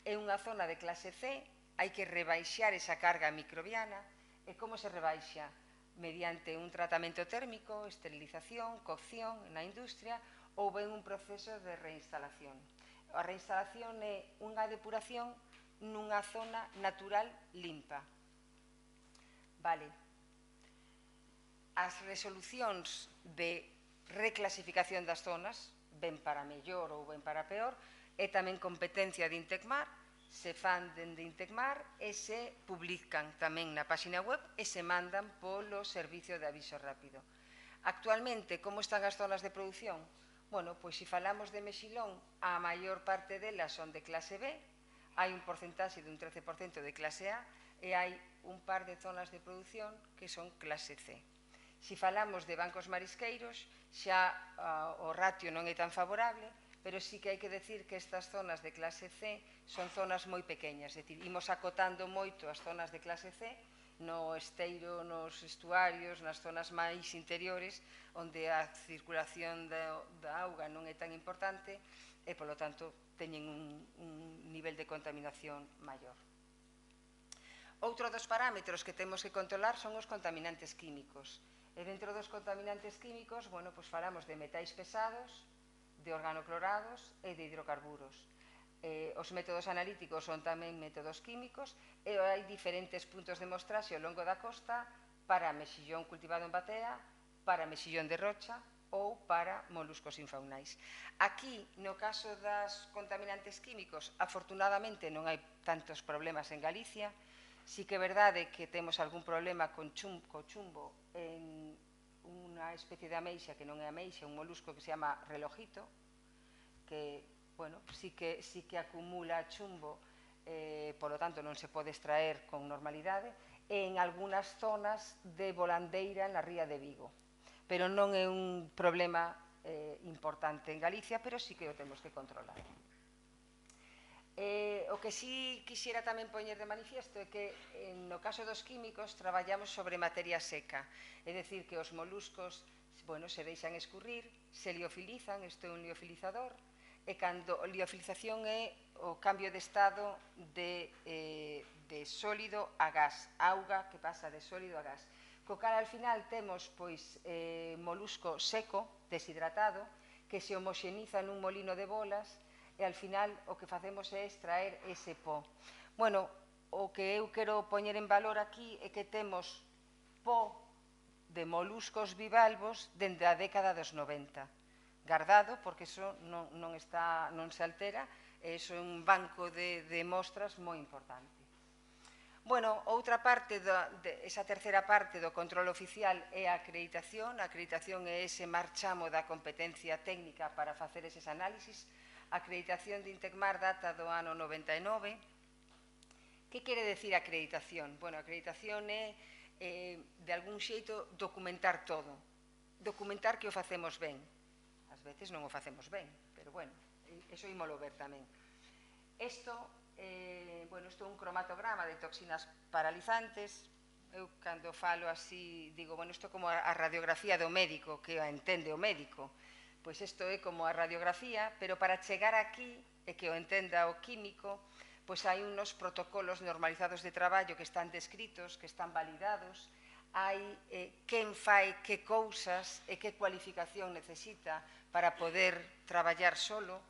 e unha zona de clase C hai que rebaixar esa carga microbiana. E como se rebaixa? Mediante un tratamento térmico, esterilización, cocción na industria ou ben un proceso de reinstalación. A reinstalación é unha depuración nunha zona natural limpa. Vale. As resolucións de reclasificación das zonas, ben para mellor ou ben para peor, é tamén competencia de Intecmar, se fan dende Intecmar e se publican tamén na página web e se mandan polo servicio de aviso rápido. Actualmente, como están as zonas de produción? Bueno, pois se falamos de mexilón, a maior parte delas son de clase B, hai un porcentaxe dun 13% de clase A e hai un par de zonas de produción que son clase C. Se falamos de bancos marisqueiros, xa o ratio non é tan favorable, pero sí que hai que decir que estas zonas de clase C son zonas moi pequeñas, é dicir, imos acotando moito as zonas de clase C no esteiro, nos estuarios, nas zonas máis interiores, onde a circulación da auga non é tan importante e, polo tanto, teñen un nivel de contaminación maior. Outro dos parámetros que temos que controlar son os contaminantes químicos. E dentro dos contaminantes químicos, bueno, pois falamos de metais pesados, de organoclorados e de hidrocarburos. Os métodos analíticos son tamén métodos químicos e hai diferentes puntos de mostraxe ao longo da costa para mexillón cultivado en batea, para mexillón de rocha ou para moluscos infaunais. Aquí, no caso das contaminantes químicos, afortunadamente non hai tantos problemas en Galicia. Sí que é verdade que temos algún problema co chumbo en unha especie de ameixa que non é ameixa, un molusco que se chama relojito, que, bueno, sí que acumula chumbo, polo tanto non se pode extraer con normalidade, e en algunhas zonas de volandeira na ría de Vigo. Pero non é un problema importante en Galicia, pero sí que o temos que controlar. O o que sí quixera tamén poñer de manifiesto é que no caso dos químicos traballamos sobre materia seca, é dicir, que os moluscos se deixan escurrir, se liofilizan, isto é un liofilizador, e cando a liofilización é o cambio de estado de sólido a gas, auga que pasa de sólido a gas. Co cal, al final, temos molusco seco, deshidratado, que se homoxeniza nun molino de bolas e, al final, o que facemos é extraer ese pó. Bueno, o que eu quero poñer en valor aquí é que temos pó de moluscos bivalvos dende a década dos 90. Gardado, porque iso non se altera, e iso é un banco de mostras moi importante. Bueno, outra parte, esa terceira parte do control oficial é a acreditación. A acreditación é ese marchamo da competencia técnica para facer eses análisis. A acreditación de Intecmar data do ano 99. Que quere decir acreditación? Bueno, a acreditación é, de algún xeito, documentar todo. Documentar que o facemos ben. Ás veces non o facemos ben, pero, bueno, iso ímolo ver tamén. Isto é un cromatograma de toxinas paralizantes. Eu, cando falo así, digo, bueno, isto é como a radiografía do médico, que a entende o médico. Pois isto é como a radiografía, pero para chegar aquí, e que o entenda o químico, pois hai unos protocolos normalizados de traballo que están descritos, que están validados, hai quen fai que cousas e que cualificación necesita para poder traballar solo,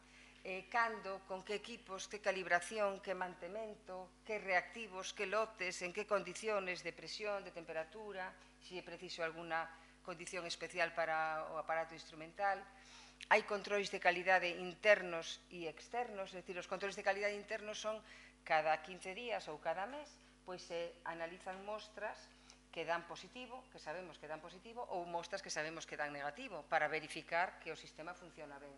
cando, con que equipos, que calibración, que mantemento, que reactivos, que lotes, en que condiciones de presión, de temperatura, se é preciso alguna condición especial para o aparato instrumental. Hai controis de calidade internos e externos, é dicir, os controis de calidade internos son cada 15 días ou cada mes, pois se analizan mostras que dan positivo, que sabemos que dan positivo, ou mostras que sabemos que dan negativo, para verificar que o sistema funciona ben.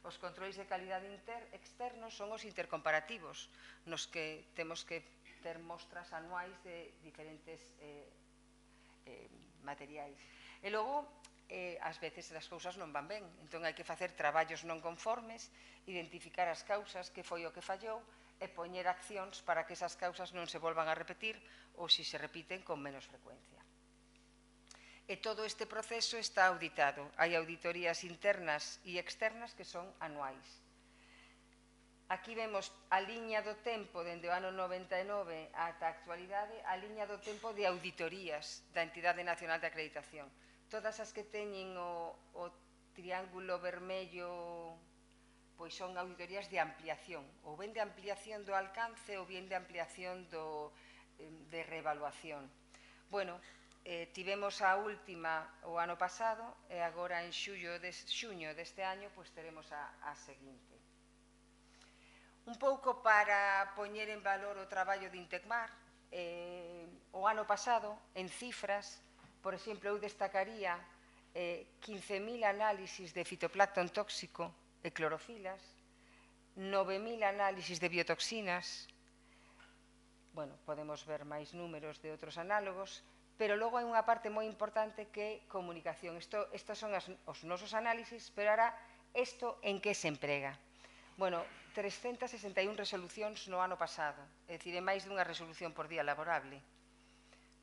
Os controis de calidade externos son os intercomparativos, nos que temos que ter mostras anuais de diferentes materiais. E logo, ás veces as cousas non van ben, entón hai que facer traballos non conformes, identificar as causas, que foi o que fallou, e poñer accións para que esas causas non se volvan a repetir ou se repiten con menos frecuencia. E todo este proceso está auditado. Hai auditorías internas e externas que son anuais. Aquí vemos a liña do tempo dende o ano 99 ata a actualidade, a liña do tempo de auditorías da Entidade Nacional de Acreditación. Todas as que teñen o triángulo vermello, pois son auditorías de ampliación, ou ben de ampliación do alcance ou ben de ampliación de reevaluación. Bueno, tivemos a última o ano pasado e agora en xuño deste año pois teremos a seguinte. Un pouco para poñer en valor o traballo de Intecmar, o ano pasado, en cifras, por exemplo, eu destacaría 15.000 análisis de fitoplancton tóxico e clorofilas, 9.000 análisis de biotoxinas, bueno, podemos ver máis números de outros análogos, pero logo hai unha parte moi importante que é comunicación. Estos son os nosos análisis, pero ahora, isto en que se emprega? Bueno, 361 resolucións no ano pasado, é dicir, é máis dunha resolución por día laborable,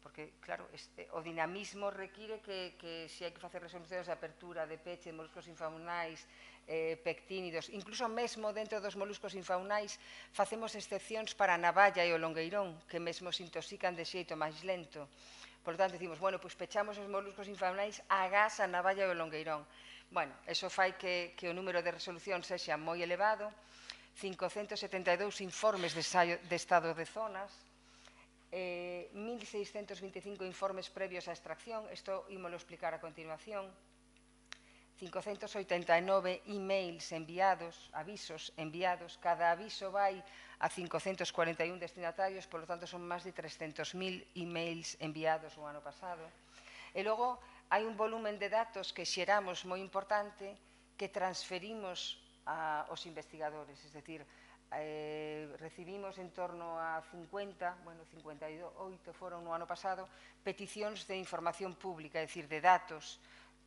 porque, claro, o dinamismo require que se hai que facer resolucións de apertura, de peche, de moluscos infaunais, pectínidos, incluso mesmo dentro dos moluscos infaunais facemos excepcións para a navalla e o longueirón, que mesmo se intoxican de xeito máis lento. Por lo tanto, decimos, bueno, pois pechamos os moluscos infaunais agás a navalla e o longueirón. Bueno, eso fai que o número de resolucións sexa moi elevado, 572 informes de estado de zonas, 1.625 informes previos á extracción, isto ímolo explicar a continuación, 589 emails enviados, avisos enviados, cada aviso vai a 541 destinatarios, por lo tanto son máis de 300.000 emails enviados o ano pasado. E logo hai un volumen de datos que xeramos moi importante que transferimos aos investigadores, es decir, recibimos en torno a 50, bueno, 58 foron no ano pasado, peticións de información pública, é dicir, de datos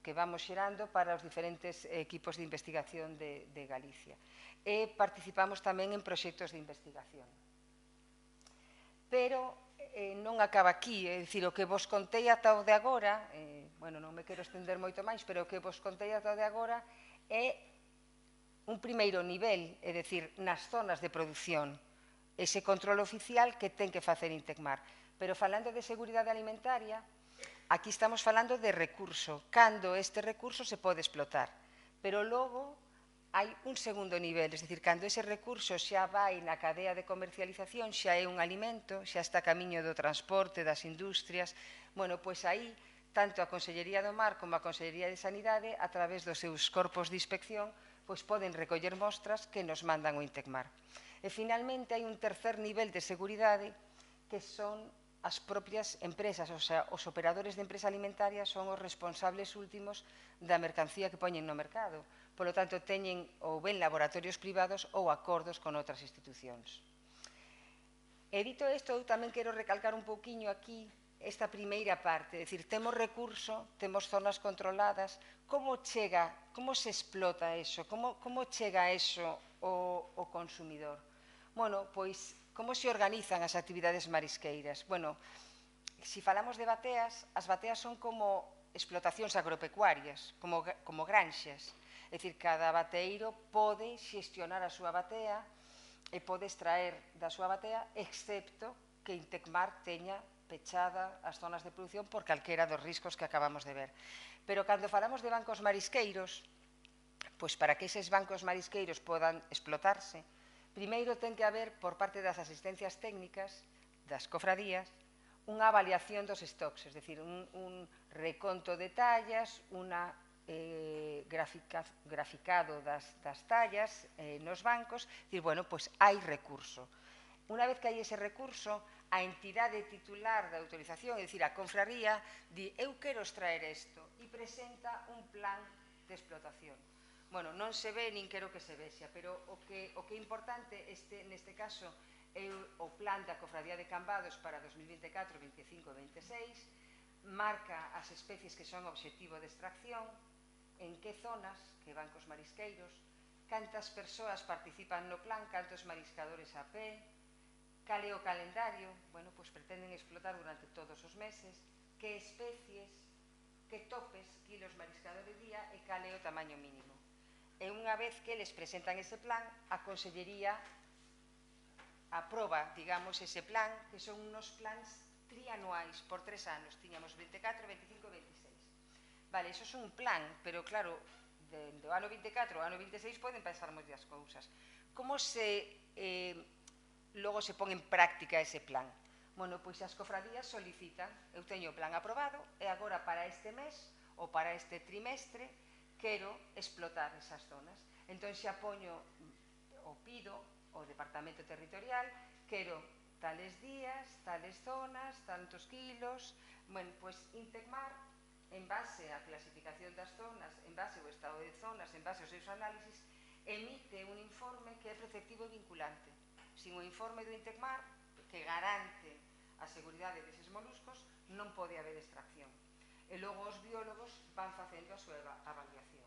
que vamos xerando para os diferentes equipos de investigación de Galicia. E participamos tamén en proxectos de investigación. pero non acaba aquí, é dicir, o que vos contei ata o de agora, bueno, non me quero estender moito máis, pero o que vos contei ata o de agora é un primeiro nivel, é dicir, nas zonas de produción, ese control oficial que ten que facer Intecmar. Pero falando de seguridade alimentaria, aquí estamos falando de recurso, cando este recurso se pode explotar. Pero logo hai un segundo nivel, é dicir, cando ese recurso xa vai na cadea de comercialización, xa é un alimento, xa está camiño do transporte, das industrias, bueno, pois aí, tanto a Consellería do Mar como a Consellería de Sanidade, a través dos seus corpos de inspección, pois poden recoller mostras que nos mandan o Intecmar. E, finalmente, hai un tercer nivel de seguridade que son as propias empresas, o sea, os operadores de empresa alimentaria son os responsables últimos da mercancía que poñen no mercado. Polo tanto, teñen ou ben laboratorios privados ou acordos con outras institucións. E dito isto, eu tamén quero recalcar un pouquiño aquí esta primeira parte, é dicir, temos recurso, temos zonas controladas, como chega, como se explota eso, como chega eso ao consumidor? Bueno, pois, como se organizan as actividades marisqueiras? Bueno, se falamos de bateas, as bateas son como explotacións agropecuarias, como granxas. É dicir, cada bateeiro pode xestionar a súa batea e pode extraer da súa batea, excepto que Intecmar teña pechada as zonas de produción por calquera dos riscos que acabamos de ver. Pero cando falamos de bancos marisqueiros, pois para que eses bancos marisqueiros podan explotarse, primeiro ten que haber, por parte das asistencias técnicas, das cofradías, unha avaliación dos stocks, é dicir, un reconto de tallas, unha graficado das tallas nos bancos, dicir, bueno, pois hai recurso. Unha vez que hai ese recurso, a entidade titular da autorización, é dicir, a confraría, di, eu quero extraer isto, e presenta un plan de explotación. Bueno, non se ve, nin quero que se vexa, pero o que é importante, neste caso, é o plan da Cofradía de Cambados para 2024, 25 e 26, marca as especies que son obxectivo de extracción, en que zonas, que bancos marisqueiros, cantas persoas participan no plan, cantos mariscadores a pé, cal é o calendario, bueno, pois pretenden explotar durante todos os meses, que especies, que topes, kilos mariscadores día e cal é o tamaño mínimo. E unha vez que eles presentan ese plan, a Consellería aproba, digamos, ese plan, que son unos plans trianuais por 3 anos, tiñamos 24, 25 e 26. Vale, iso é un plan, pero claro, do ano 24 ao ano 26 poden pasar moitas cousas. Como logo se pon en práctica ese plan? Bueno, pois as cofradías solicitan, eu teño o plan aprobado e agora para este mes ou para este trimestre quero explotar esas zonas. Entón xa poño o pido ao Departamento Territorial, quero tales días, tales zonas, tantos kilos, bueno, pois Intecmar, en base á clasificación das zonas, en base ao estado de zonas, en base aos seus análisis, emite un informe que é preceptivo e vinculante. Sin o informe do Intecmar, que garante a seguridade deses moluscos, non pode haber extracción. E logo os biólogos van facendo a súa avaliación.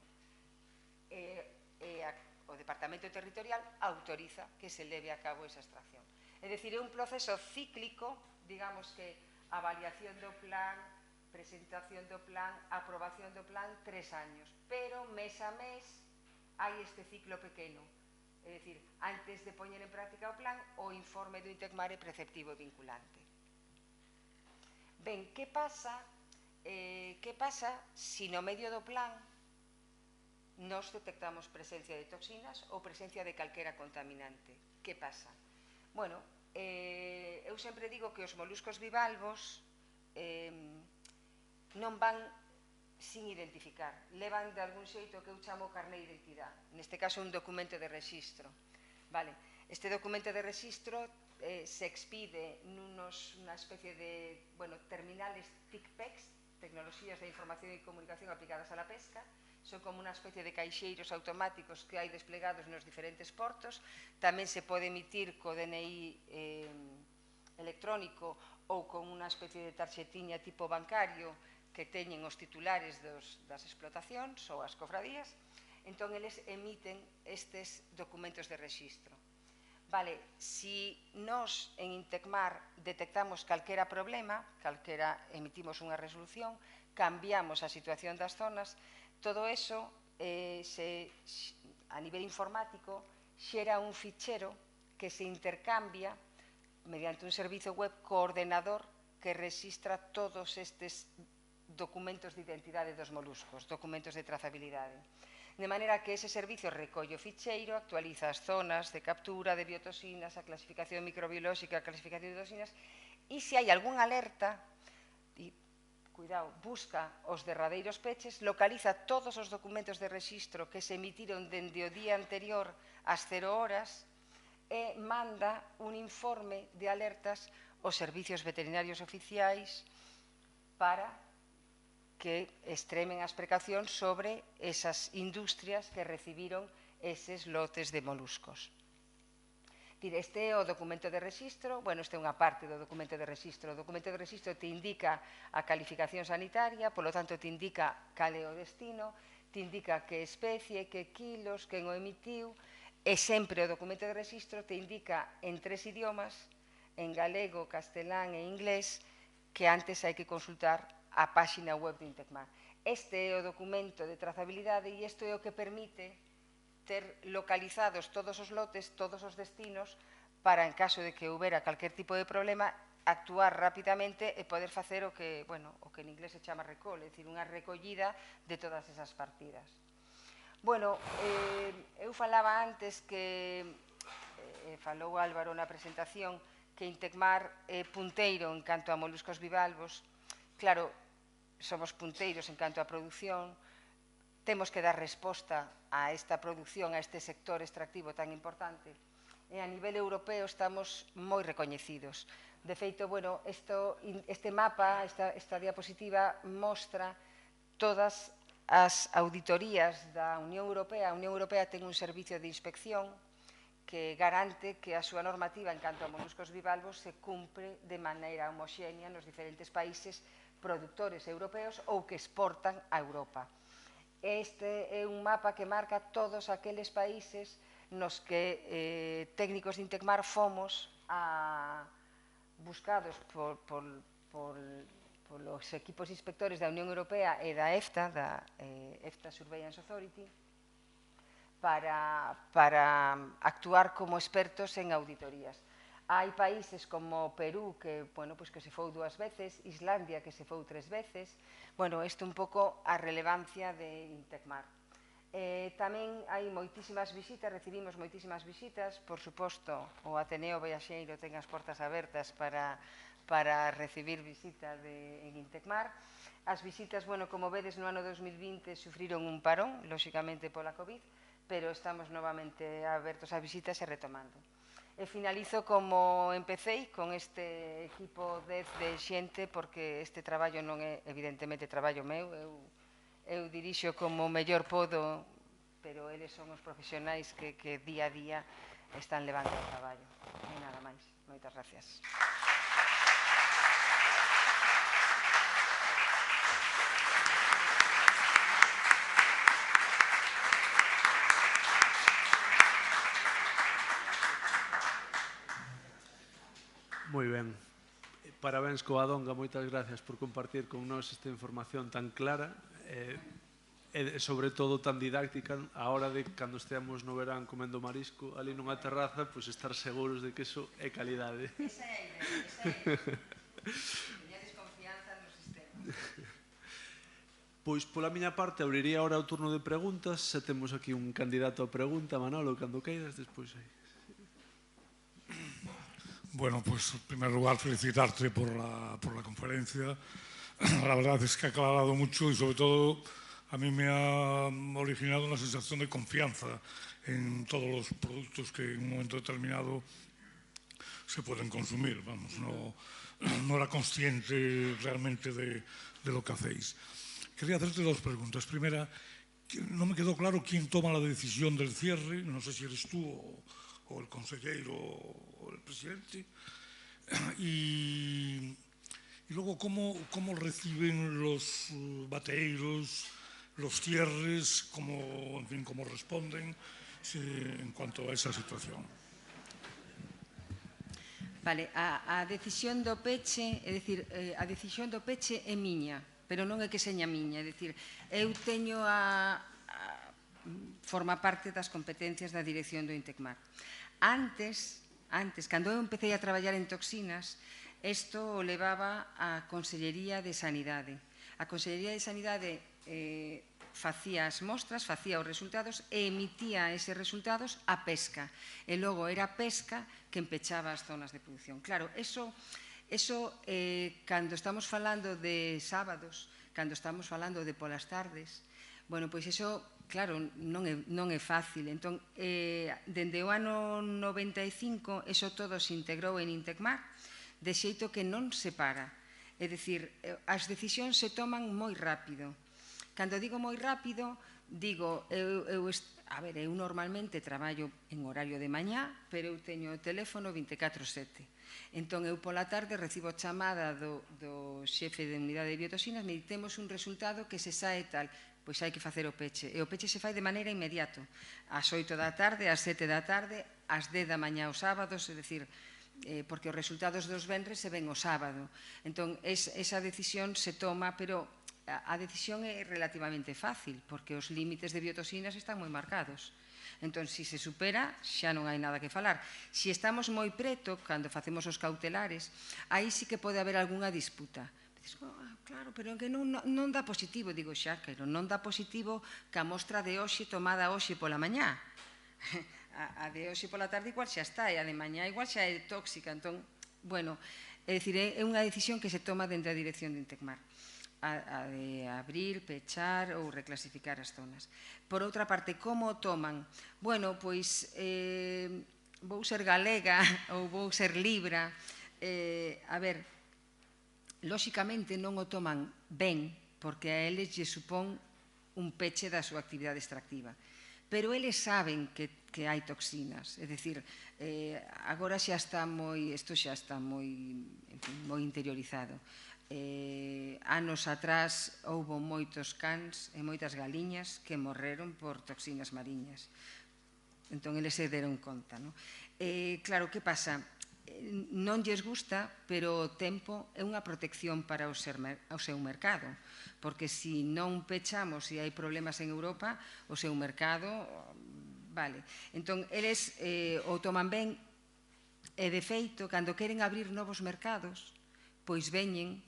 O Departamento Territorial autoriza que se leve a cabo esa extracción. É dicir, é un proceso cíclico, digamos que avaliación do plan, presentación do plan, aprobación do plan, 3 años. Pero, mes a mes, hai este ciclo pequeno. É dicir, antes de poñer en práctica o plan, o informe do Intecmar é preceptivo e vinculante. Ben, que pasa se no medio do plan nos detectamos presencia de toxinas ou presencia de calquera contaminante? Que pasa? Bueno, eu sempre digo que os moluscos bivalvos non van sin identificar, levan de algún xeito que eu chamo carné de identidade, neste caso un documento de rexistro. Este documento de rexistro se expide nunha especie de terminales TIC-PEX, tecnoloxías de información e comunicación aplicadas a la pesca, son como unha especie de caixeiros automáticos que hai desplegados nos diferentes portos, tamén se pode emitir co DNI electrónico ou con unha especie de tarxetiña tipo bancario que teñen os titulares das explotacións ou as cofradías, entón eles emiten estes documentos de rexistro. Vale, si nós en Intecmar detectamos calquera problema, calquera emitimos unha resolución, cambiamos a situación das zonas, todo eso a nivel informático xera un fichero que se intercambia mediante un servizo web co ordenador que rexistra todos estes documentos de identidade dos moluscos, documentos de trazabilidade. De maneira que ese servicio recolle o ficheiro, actualiza as zonas de captura de biotoxinas, a clasificación microbiolóxica, a clasificación de toxinas, e se hai algún alerta, cuidado, busca os derradeiros peches, localiza todos os documentos de rexistro que se emitiron dende o día anterior ás 0 horas e manda un informe de alertas aos servicios veterinarios oficiais para que extremen as precaucións sobre esas industrias que recibiron eses lotes de moluscos. Este é o documento de rexistro, bueno, este é unha parte do documento de rexistro. O documento de rexistro te indica a calificación sanitaria, polo tanto te indica cal é o destino, te indica que especie, que quilos, quen o emitiu, e sempre o documento de rexistro te indica en 3 idiomas, en galego, castelán e inglés, que antes hai que consultar a páxina web de Intecmar. Este é o documento de trazabilidade e isto é o que permite ter localizados todos os lotes, todos os destinos, para, en caso de que houbera calquer tipo de problema, actuar rapidamente e poder facer o que en inglés se chama recall, é dicir, unha recollida de todas esas partidas. Bueno, eu falaba antes que, falou Álvaro na presentación, que Intecmar é punteiro en canto a moluscos bivalvos. Claro, somos punteiros en canto a produción, temos que dar resposta a esta produción, a este sector extractivo tan importante. E a nivel europeo estamos moi recoñecidos. De feito, este mapa, esta diapositiva, mostra todas as auditorías da Unión Europea. A Unión Europea ten un servicio de inspección que garante que a súa normativa en canto a moluscos bivalvos se cumpre de maneira homoxénea nos diferentes países productores europeos ou que exportan a Europa. Este é un mapa que marca todos aqueles países nos que técnicos de Intecmar fomos buscados polos equipos inspectores da Unión Europea e da EFTA, da EFTA Surveillance Authority, para actuar como expertos en auditorías. Hai países como Perú, que se foi 2 veces, Islandia, que se foi 3 veces. Isto un pouco a relevancia de Intecmar. Tamén hai moitísimas visitas, recibimos moitísimas visitas. Por suposto, o Ateneo Viaxeiro ten as portas abertas para recibir visita en Intecmar. As visitas, como vedes, no ano 2020 sufriron un parón, lóxicamente pola COVID, pero estamos novamente abertos a visitas e retomando. E finalizo como empecéi, con este equipo de xente, porque este traballo non é evidentemente traballo meu, eu dirixo como mellor podo, pero eles son os profesionais que día a día están levando o traballo. E nada máis. Moitas gracias. Moi ben. Parabéns coa Donga, moitas gracias por compartir con nós esta información tan clara e, sobre todo, tan didáctica a hora de, cando esteamos no verán comendo marisco ali nunha terraza, pois estar seguros de que iso é calidade. Esa é a idea. Teñades confianza no sistema. Pois, pola miña parte, abriría ahora o turno de preguntas. Se temos aquí un candidato a pregunta, Manolo, cando queiras, despois aí. Bueno, pues en primer lugar felicitarte por la conferencia. La verdad es que ha aclarado mucho y sobre todo a mí me ha originado una sensación de confianza en todos los productos que en un momento determinado se pueden consumir. Vamos, no era consciente realmente de lo que hacéis. Quería hacerte 2 preguntas. Primera, no me quedó claro quién toma la decisión del cierre, no sé si eres tú o el consejero o el presidente, y luego cómo reciben los bateeiros los cierres, cómo responden en cuanto a esa situación. Vale, a decisión do peche, é dicir, a decisión do peche é miña, pero non é que seña miña, é dicir, eu teño forma parte das competencias da dirección do Intecmar. Antes, cando eu empecé a traballar en toxinas, isto o levaba a Consellería de Sanidade. A Consellería de Sanidade facía as mostras, facía os resultados e emitía eses resultados a pesca. E logo era a pesca que empechaba as zonas de produción. Claro, eso cando estamos falando de sábados, cando estamos falando de polas tardes, bueno, pois eso, claro, non é fácil. Entón, dende o ano 95, eso todo se integrou en Intecmar, de xeito que non se para. É dicir, as decisións se toman moi rápido. Cando digo moi rápido, digo, eu normalmente traballo en horario de mañá, pero eu teño o teléfono 24/7. Entón, eu pola tarde recibo chamada do xefe de unidade de biotoxinas, me temos un resultado que se sae tal, pois hai que facer o peche. E o peche se fai de maneira inmediato, ás 8 da tarde, ás 7 da tarde, ás 10 da mañá os sábados, é dicir, porque os resultados dos venres se ven o sábado. Entón, esa decisión se toma, pero a decisión é relativamente fácil, porque os límites de biotoxinas están moi marcados. Entón, se se supera, xa non hai nada que falar. Se estamos moi preto, cando facemos os cautelares, aí sí que pode haber algunha disputa. Claro, pero que non dá positivo. Digo, xa, pero non dá positivo que a mostra de hoxe tomada hoxe pola mañá. A de hoxe pola tarde igual xa está, e a de mañá igual xa é tóxica. Entón, bueno, é dicir, é unha decisión que se toma dentro da dirección de Intecmar, a de abrir, pechar ou reclasificar as zonas. Por outra parte, como o toman? Bueno, pois vou ser galega ou vou ser libra. A ver, lóxicamente non o toman ben, porque a eles lle supón un peche da súa actividade extractiva. Pero eles saben que hai toxinas, é dicir, agora xa está moi interiorizado. Anos atrás houbo moitos cans e moitas galiñas que morreron por toxinas mariñas. Entón, eles se deron conta. Claro, que pasa? Non lles gusta, pero o tempo é unha protección para o seu mercado, porque se non pechamos e hai problemas en Europa, o seu mercado, vale. Entón, eles o toman ben, e de feito, cando queren abrir novos mercados, pois veñen,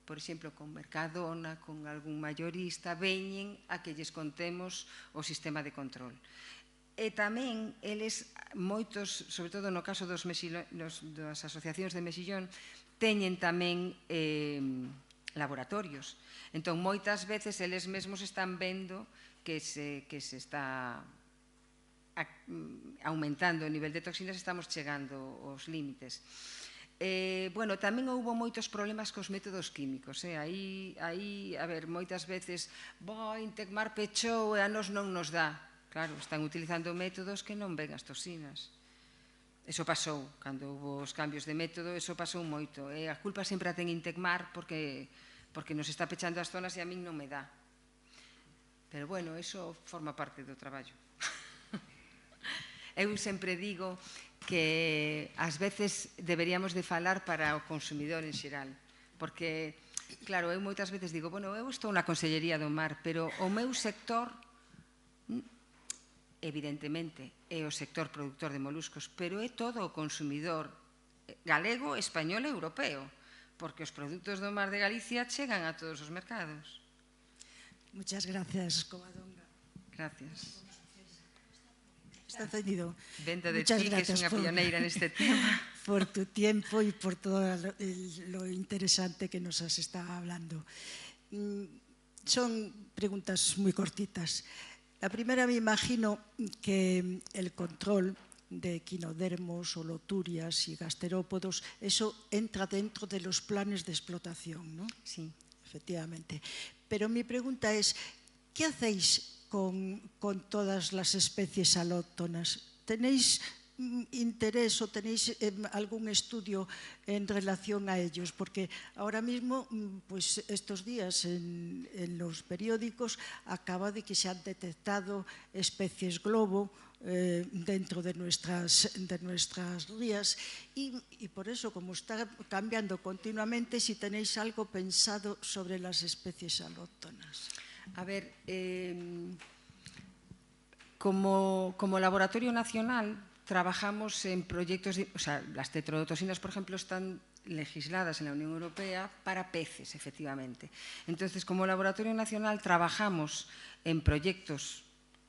por exemplo, con Mercadona, con algún mayorista, veñen a que lles contemos o sistema de control. E tamén, eles, moitos, sobre todo no caso das asociacións de mexillón, teñen tamén laboratorios. Entón, moitas veces, eles mesmos están vendo que se está aumentando o nivel de toxinas, estamos chegando aos límites. Bueno, tamén houbo moitos problemas cos métodos químicos. Aí, a ver, moitas veces, Intecmar pechou e a nos non nos dá. Claro, están utilizando métodos que non ven as toxinas. Eso pasou, cando houve os cambios de método, eso pasou moito. E a culpa sempre a ten Intecmar porque nos está pechando as zonas e a min non me dá. Pero, bueno, eso forma parte do traballo. Eu sempre digo que ás veces deberíamos de falar para o consumidor en xeral, porque, claro, eu moitas veces digo, bueno, eu estou na Consellería do Mar, pero o meu sector, evidentemente, é o sector productor de moluscos, pero é todo o consumidor galego, español e europeo, porque os produtos do Mar de Galicia chegan a todos os mercados. Muchas gracias, Covadonga. Gracias. Está encendido. Venta de ti, que es unha pioneira neste tema. Por tu tiempo y por todo lo interesante que nos has estado hablando. Son preguntas muy cortitas. La primera, me imagino que el control de equinodermos, holoturias y gasterópodos, eso entra dentro de los planes de explotación, ¿no? Sí. Efectivamente. Pero mi pregunta es, ¿qué hacéis con todas las especies alóctonas? ¿Tenéis interés o tenéis algún estudio en relación a ellos? Porque ahora mismo, pues estos días en los periódicos acaba de que se han detectado especies globo dentro de nuestras rías y por eso, como está cambiando continuamente, si tenéis algo pensado sobre las especies alóctonas. A ver, como laboratorio nacional trabajamos en proyectos, o sea, las tetrodotoxinas, por ejemplo, están legisladas en la Unión Europea para peces, efectivamente. Entonces, como laboratorio nacional trabajamos en proyectos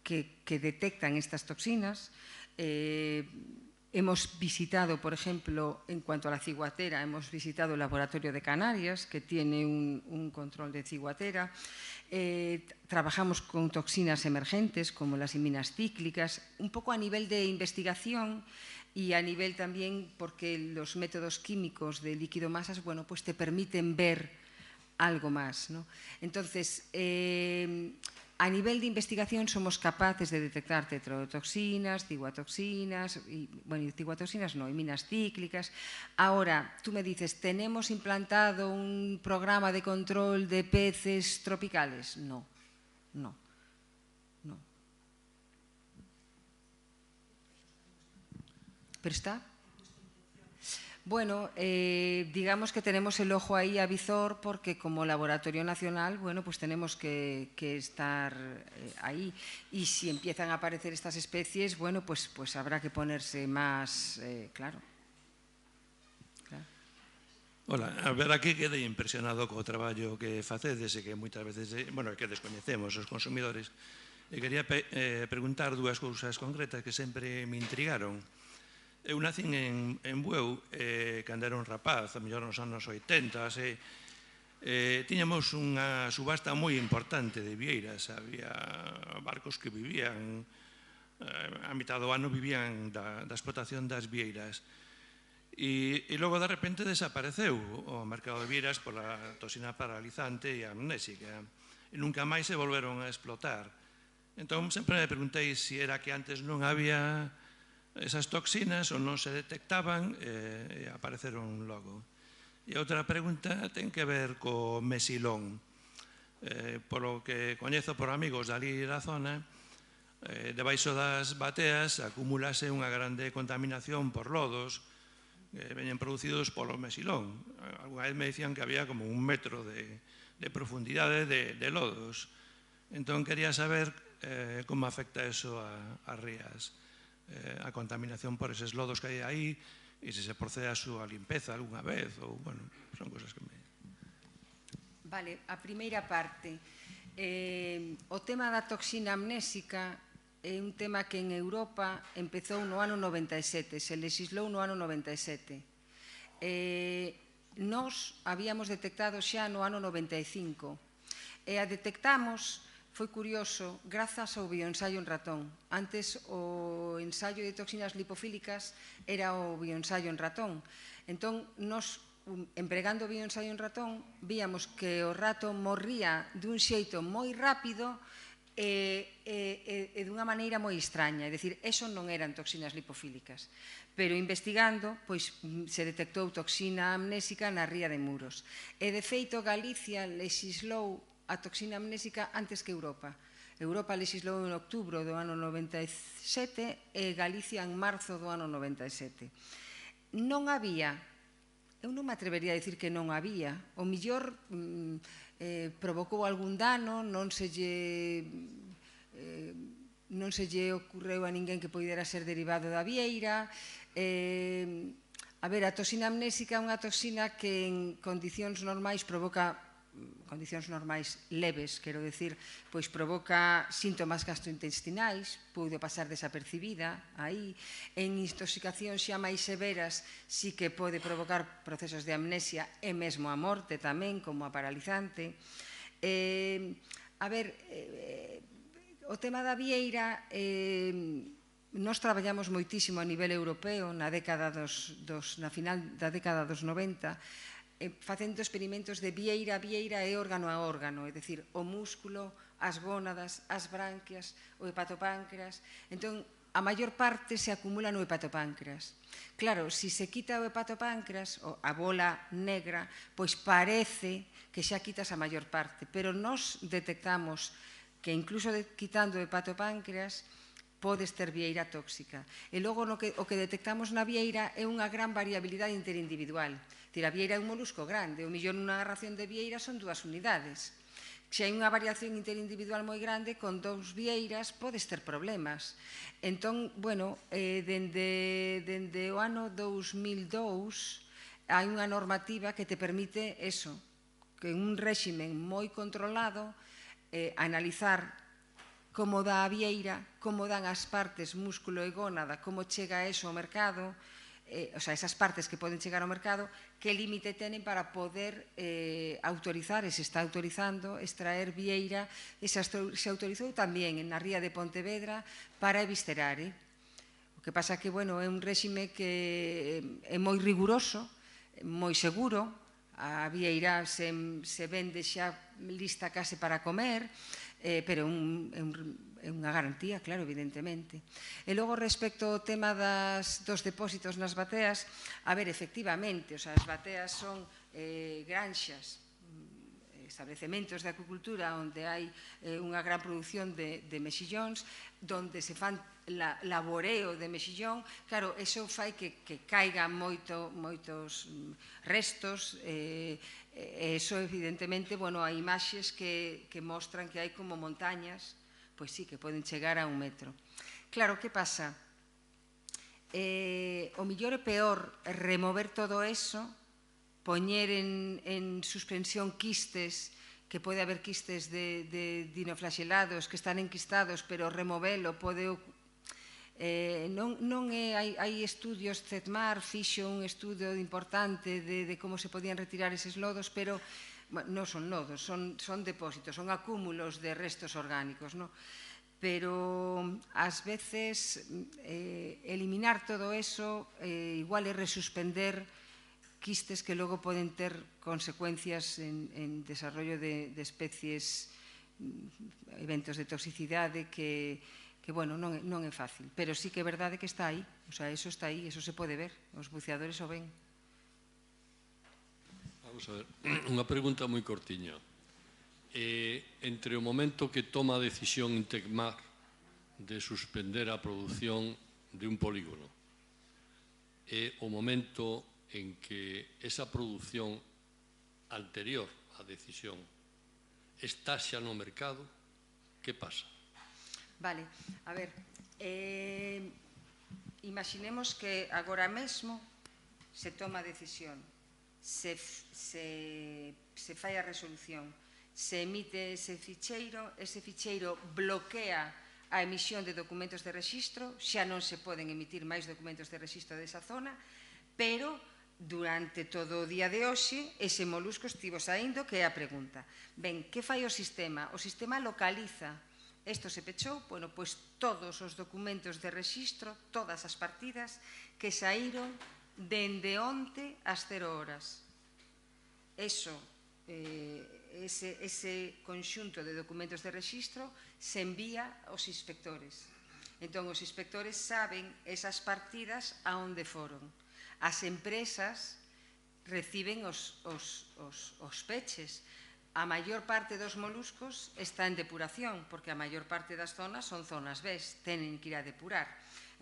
que detectan estas toxinas. Hemos visitado, por ejemplo, en cuanto a la ciguatera, hemos visitado el laboratorio de Canarias, que tiene un control de ciguatera. Trabajamos con toxinas emergentes, como las iminas cíclicas, un poco a nivel de investigación y a nivel también porque los métodos químicos de líquido masas, bueno, pues te permiten ver algo más, ¿no? Entonces, a nivel de investigación somos capaces de detectar tetrodotoxinas, ciguatoxinas, ciguatoxinas no, iminas cíclicas. Ahora, tú me dices, ¿tenemos implantado un programa de control de peces tropicales? No, no, no. ¿Pero está? Bueno, digamos que tenemos el ojo ahí avizor porque como laboratorio nacional, bueno, pues tenemos que estar ahí. Y si empiezan a aparecer estas especies, bueno, pues habrá que ponerse más claro. Hola, a ver, aquí quedei impresionado co traballo que facedes e que moitas veces, bueno, que descoñecemos os consumidores. E quería preguntar dúas cousas concretas que sempre me intrigaron. Eu nacín en Bueu, cando era un rapaz, a mellor nos anos 80, tiñamos unha subasta moi importante de vieiras. Había barcos que vivían, a mitad do ano vivían da explotación das vieiras. E logo, de repente, desapareceu o mercado de vieiras pola toxina paralizante e amnésica. E nunca máis se volveron a explotar. Entón, sempre me preguntei se era que antes non había esas toxinas ou non se detectaban e apareceron logo. E outra pregunta ten que ver co mesilón. Polo que coñezo por amigos dali da zona, debaixo das bateas acumulase unha grande contaminación por lodos que veñen producidos polo mesilón. Alguna vez me dicían que había como 1 metro de profundidade de lodos. Entón, quería saber como afecta eso ás rías. A contaminación por eses lodos que hai aí e se procede a súa limpeza algunha vez ou, bueno, son cosas que me... Vale, a primeira parte. O tema da toxina amnésica é un tema que en Europa empezou no ano 97, se legislou no ano 97. Nós habíamos detectado xa no ano 95 e a detectamos. Foi curioso, grazas ao bioensaio en ratón. Antes o ensaio de toxinas lipofílicas era o bioensaio en ratón. Entón, nós, empregando o bioensaio en ratón, víamos que o rato morría dun xeito moi rápido e dunha maneira moi extraña. É dicir, eso non eran toxinas lipofílicas. Pero investigando, pois se detectou toxina amnésica na ría de Muros. E, de feito, Galicia legislou a toxina amnésica antes que Europa. Europa legislou en outubro do ano 97 e Galicia en marzo do ano 97. Non había, eu non me atrevería a dicir que non había, o millor provocou algún dano, non se lle ocorreu a ninguén que poidera ser derivado da vieira. A ver, a toxina amnésica é unha toxina que en condicións normais provoca condicións normais leves, quero decir, pois provoca síntomas gastrointestinais, pode pasar desapercibida aí, en intoxicacións xa máis severas sí que pode provocar procesos de amnesia e mesmo a morte tamén, como a paralizante. A ver, o tema da vieira, nós traballamos moitísimo a nivel europeo na final da década dos 90, facendo experimentos de vieira a vieira e órgano a órgano, é dicir, o músculo, as gónadas, as branquias, o hepatopáncreas. Entón, a maior parte se acumula no hepatopáncreas. Claro, se se quita o hepatopáncreas, a bola negra, pois parece que xa quitas a maior parte, pero nós detectamos que incluso quitando o hepatopáncreas podes ter vieira tóxica. E logo o que detectamos na vieira é unha gran variabilidade interindividual. A vieira é un molusco grande, o millón nunha ración de vieira son 2 unidades. Se hai unha variación interindividual moi grande, con 2 vieiras podes ter problemas. Entón, bueno, dende o ano 2002 hai unha normativa que te permite eso, que en un réximen moi controlado, analizar como dá a vieira, como dan as partes músculo e gónada, como chega eso ao mercado, o sea, esas partes que poden chegar ao mercado, que límite tenen para poder autorizar, e se está autorizando, extraer vieira, e se autorizou tamén na ría de Pontevedra para eviscerare. O que pasa que, bueno, é un réxime que é moi riguroso, moi seguro, a vieira se vende xa lista case para comer, pero é unha garantía, claro, evidentemente. E logo, respecto ao tema dos depósitos nas bateas, a ver, efectivamente, as bateas son granxas, establecementos de acuicultura onde hai unha gran produción de mexillóns, onde se fan laboreo de mexillón, claro, eso fai que caigan moitos restos, e eso, evidentemente, bueno, hai imaxes que mostran que hai como montañas, pois sí, que poden chegar a 1 metro. Claro, que pasa? O millor é peor remover todo eso, poñer en suspensión quistes, que pode haber quistes de dinoflaxelados que están enquistados, pero removelo pode... Non é, hai estudios, CETMAR fixo un estudio importante de como se podían retirar eses lodos, pero non son lodos, son depósitos, son acúmulos de restos orgánicos, non? Pero ás veces eliminar todo eso igual é resuspender quistes que logo poden ter consecuencias en desarrollo de especies, eventos de toxicidade que, bueno, non é fácil. Pero sí que é verdade que está aí, o sea, eso está aí, eso se pode ver, os buceadores o ven. Vamos a ver, unha pregunta moi cortiña. Entre o momento que toma a decisión Intecmar de suspender a produción de un polígono e o momento en que esa produción anterior á decisión está xa no mercado, que pasa? Vale, a ver, imaginemos que agora mesmo se toma a decisión, se fai a resolución, se emite ese ficheiro bloquea a emisión de documentos de rexistro, xa non se poden emitir máis documentos de rexistro desa zona, pero durante todo o día de hoxe ese molusco estivo saindo, que é a pregunta. Ben, que fai o sistema? O sistema localiza, isto se pechou, bueno, pois todos os documentos de rexistro, todas as partidas que saíron dende onte ás 0 horas. Ese conxunto de documentos de rexistro se envía aos inspectores. Entón, os inspectores saben esas partidas a onde foron. As empresas reciben os peches. A maior parte dos moluscos está en depuración, porque a maior parte das zonas son zonas BES, tenen que ir a depurar.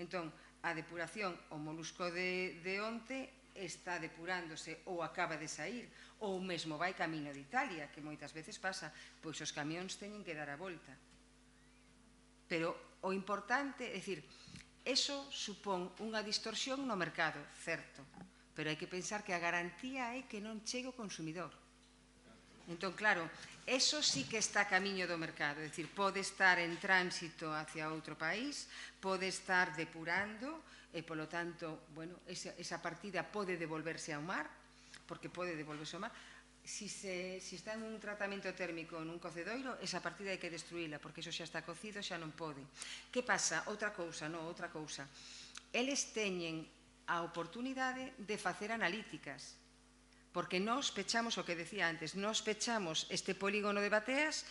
Entón, a depuración, o molusco de onte está depurándose ou acaba de sair, ou mesmo vai camino de Italia, que moitas veces pasa, pois os camións teñen que dar a volta. Pero o importante, é dicir, eso supón unha distorsión no mercado, certo, pero hai que pensar que a garantía é que non chegue o consumidor. Entón, claro, eso sí que está a camiño do mercado, é dicir, pode estar en tránsito hacia outro país, pode estar depurando, e, polo tanto, bueno, esa partida pode devolverse ao mar, porque pode devolverse ao mar. Si está en un tratamento térmico en un cocedoiro, esa partida hai que destruíla, porque iso xa está cocido, xa non pode. Que pasa? Outra cousa. Eles teñen a oportunidade de facer analíticas, porque nós pechamos o que decía antes, nós pechamos este polígono de bateas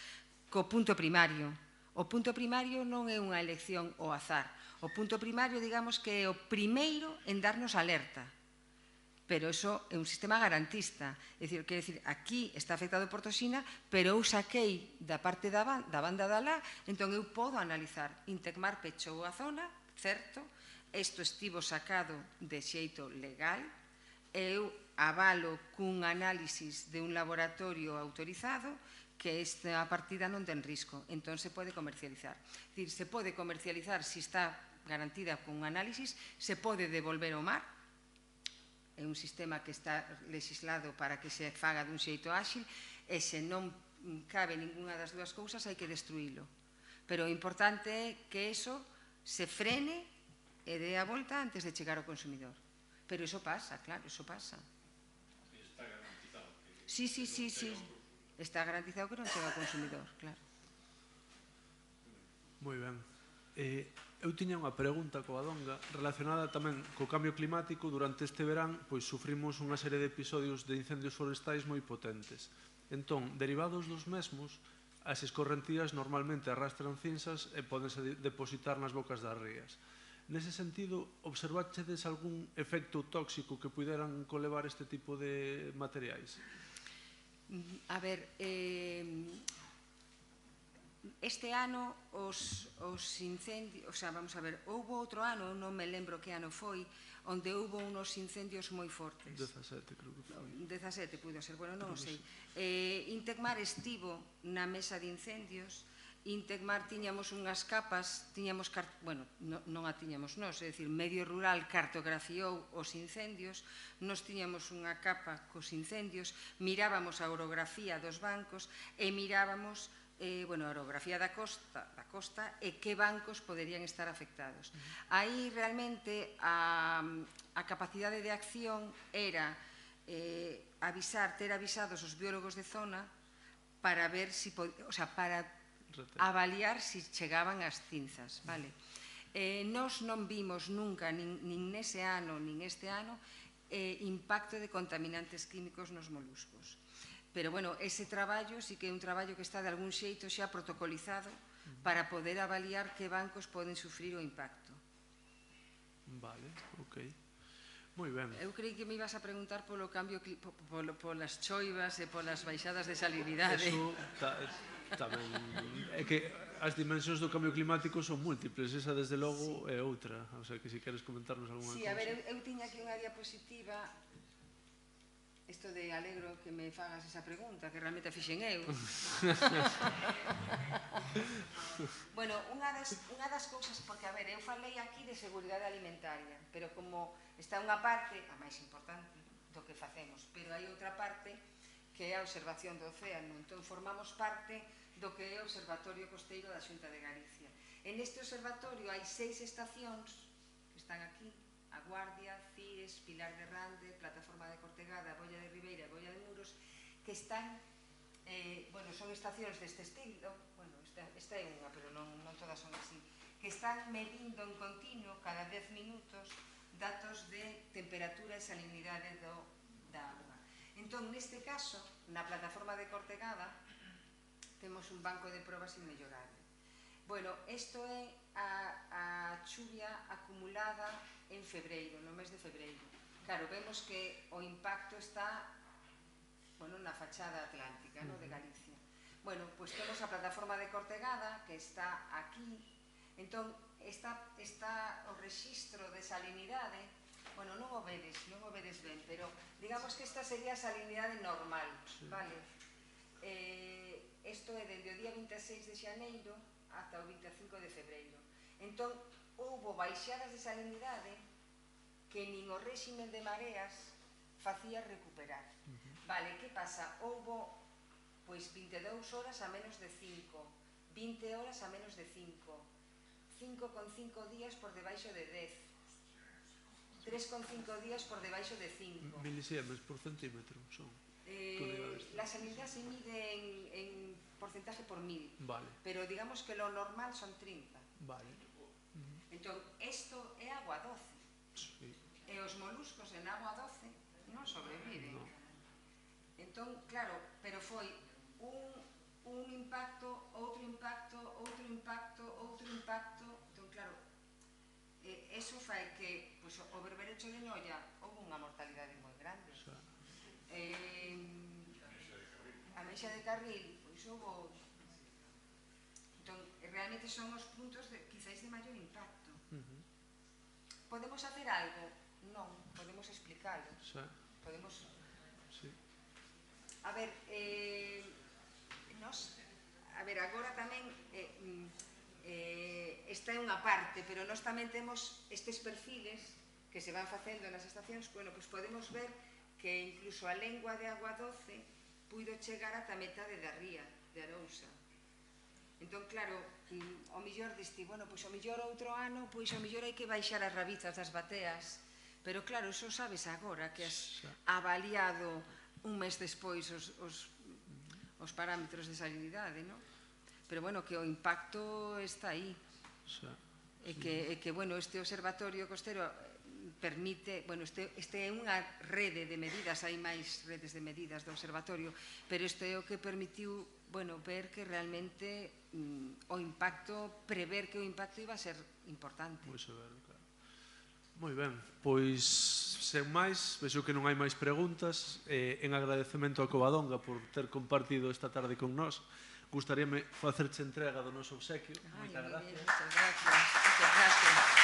co punto primario. O punto primario non é unha elección ao azar. O punto primario, digamos, que é o primeiro en darnos alerta. pero iso é un sistema garantista. É dicir, quer dicir, aquí está afectado por toxina, pero eu saquei da parte da banda da lá, entón eu podo analizar. Intecmar pechou a zona, certo, isto estivo sacado de xeito legal, eu avalo cun análisis de un laboratorio autorizado que esta partida non ten risco, entón se pode comercializar. É dicir, se pode comercializar se está garantida con un análisis, se pode devolver ao mar, é un sistema que está legislado para que se faga dun xeito áxil, e se non cabe ninguna das dúas cousas hai que destruílo. Pero o importante é que eso se frene e dé a volta antes de chegar ao consumidor. Pero iso pasa, claro, iso pasa. Está garantizado. Sí. Está garantizado que non chega ao consumidor, claro. Moi ben. Eu tiña unha pregunta, Covadonga, relacionada tamén co cambio climático. Durante este verán, pois, sufrimos unha serie de episodios de incendios forestais moi potentes. Entón, derivados dos mesmos, as escorrentías normalmente arrastran cinzas e podense depositar nas bocas das rías. Nese sentido, observachedes algún efecto tóxico que puderan conlevar este tipo de materiais? A ver, este ano os incendios, o sea, vamos a ver, houve outro ano, non me lembro que ano foi, onde houve unos incendios moi fortes. 17, creo que foi. 17, puido ser, bueno, non o sei. Intecmar estivo na mesa de incendios. Intecmar tiñamos unhas capas, bueno, non a tiñamos nós, é dicir, Medio Rural cartografiou os incendios, nós tiñamos unha capa cos incendios, mirábamos a orografía dos bancos e mirábamos a orografía da costa e que bancos poderían estar afectados. Aí realmente a capacidade de acción era ter avisados os biólogos de zona para ver si, o sea, para avaliar si chegaban as cinzas, vale? Nós non vimos nunca, nin nese ano, nin este ano, impacto de contaminantes químicos nos moluscos. Pero, bueno, ese traballo sí que é un traballo que está de algún xeito xa protocolizado para poder avaliar que bancos poden sufrir o impacto. Vale, ok. Moi ben. Eu creí que me ibas a preguntar polo cambio, polas choivas e polas baixadas de salinidade. Eso tamén é que as dimensións do cambio climático son múltiples, esa desde logo é outra, o sea que se queres comentarnos algunha cousa. Sí, a ver, eu tiña aquí unha diapositiva, isto de alegro que me fagas esa pregunta, que realmente a fixen eu. Bueno, unha das cousas, porque, a ver, eu falei aquí de seguridade alimentaria, pero como está unha parte, a máis importante do que facemos, pero hai outra parte que é a observación do océano, entón formamos parte do que é o Observatorio Costeiro da Xunta de Galicia. En este observatorio hai 6 estacións que están aquí: A Guardia, Cires, Pilar de Rande, Plataforma de Cortegada, Bolla de Ribeira e Bolla de Muros, que están, son estacións deste estilo, esta é unha, pero non todas son así, que están medindo en continuo, cada 10 minutos, datos de temperatura e salinidade da auga. Entón, neste caso, na Plataforma de Cortegada, temos un banco de probas inmellorable. Bueno, isto é a chuvia acumulada en febreiro, no mes de febreiro. Claro, vemos que o impacto está na fachada atlántica de Galicia. Bueno, pois temos a Plataforma de Cortegada, que está aquí. Entón, está o rexistro de salinidade, non o vedes ben, pero digamos que esta sería a salinidade normal, vale? Isto é dende o día 26 de xaneiro ata o 25 de febreiro. Entón, houbo baixadas de salinidade que nin o réxime de mareas facía recuperar. Vale, que pasa? Houbo 22 horas a menos de 5, 20 horas a menos de 5, 5,5 días por debaixo de 10, 3,5 días por debaixo de 5. Milisiemes por centímetro son. La salinidad se mide en porcentaje por 1000, vale. Pero digamos que lo normal son 30. Vale. Entón, isto é agua doce. Sí. E os moluscos en agua doce non sobreviven. No. Entón, claro, pero foi un impacto, outro impacto, outro impacto, outro impacto. Entón, claro, eso fai que o berberecho de Noia houve unha mortalidade moi grande. baixa de carril, pois houve... Entón, realmente son os puntos quizáis de maior impacto. Podemos hacer algo? Non, podemos explicarlo. Podemos... A ver, agora tamén esta é unha parte, pero nós tamén temos estes perfiles que se van facendo nas estacións, bueno, pois podemos ver que incluso a lengua de agua doce puido chegar ata metade da ría de Arousa. Entón, claro, o millor diste, bueno, pois o millor outro ano, pois o millor hai que baixar as rabizas das bateas, pero claro, iso sabes agora, que has avaliado un mes despois os parámetros de salinidade, non? Pero, bueno, que o impacto está aí. E que, bueno, este observatorio costero permite, bueno, este é unha rede de medidas, hai máis redes de medidas do observatorio, pero este é o que permitiu, bueno, ver que realmente o impacto, prever que o impacto iba a ser importante. Moi severo, claro. Moi ben, pois, sen máis, vexo que non hai máis preguntas, en agradecemento a Covadonga por ter compartido esta tarde con nós, gustaríame facerche entrega do noso obsequio. Moitas gracias. Moitas gracias.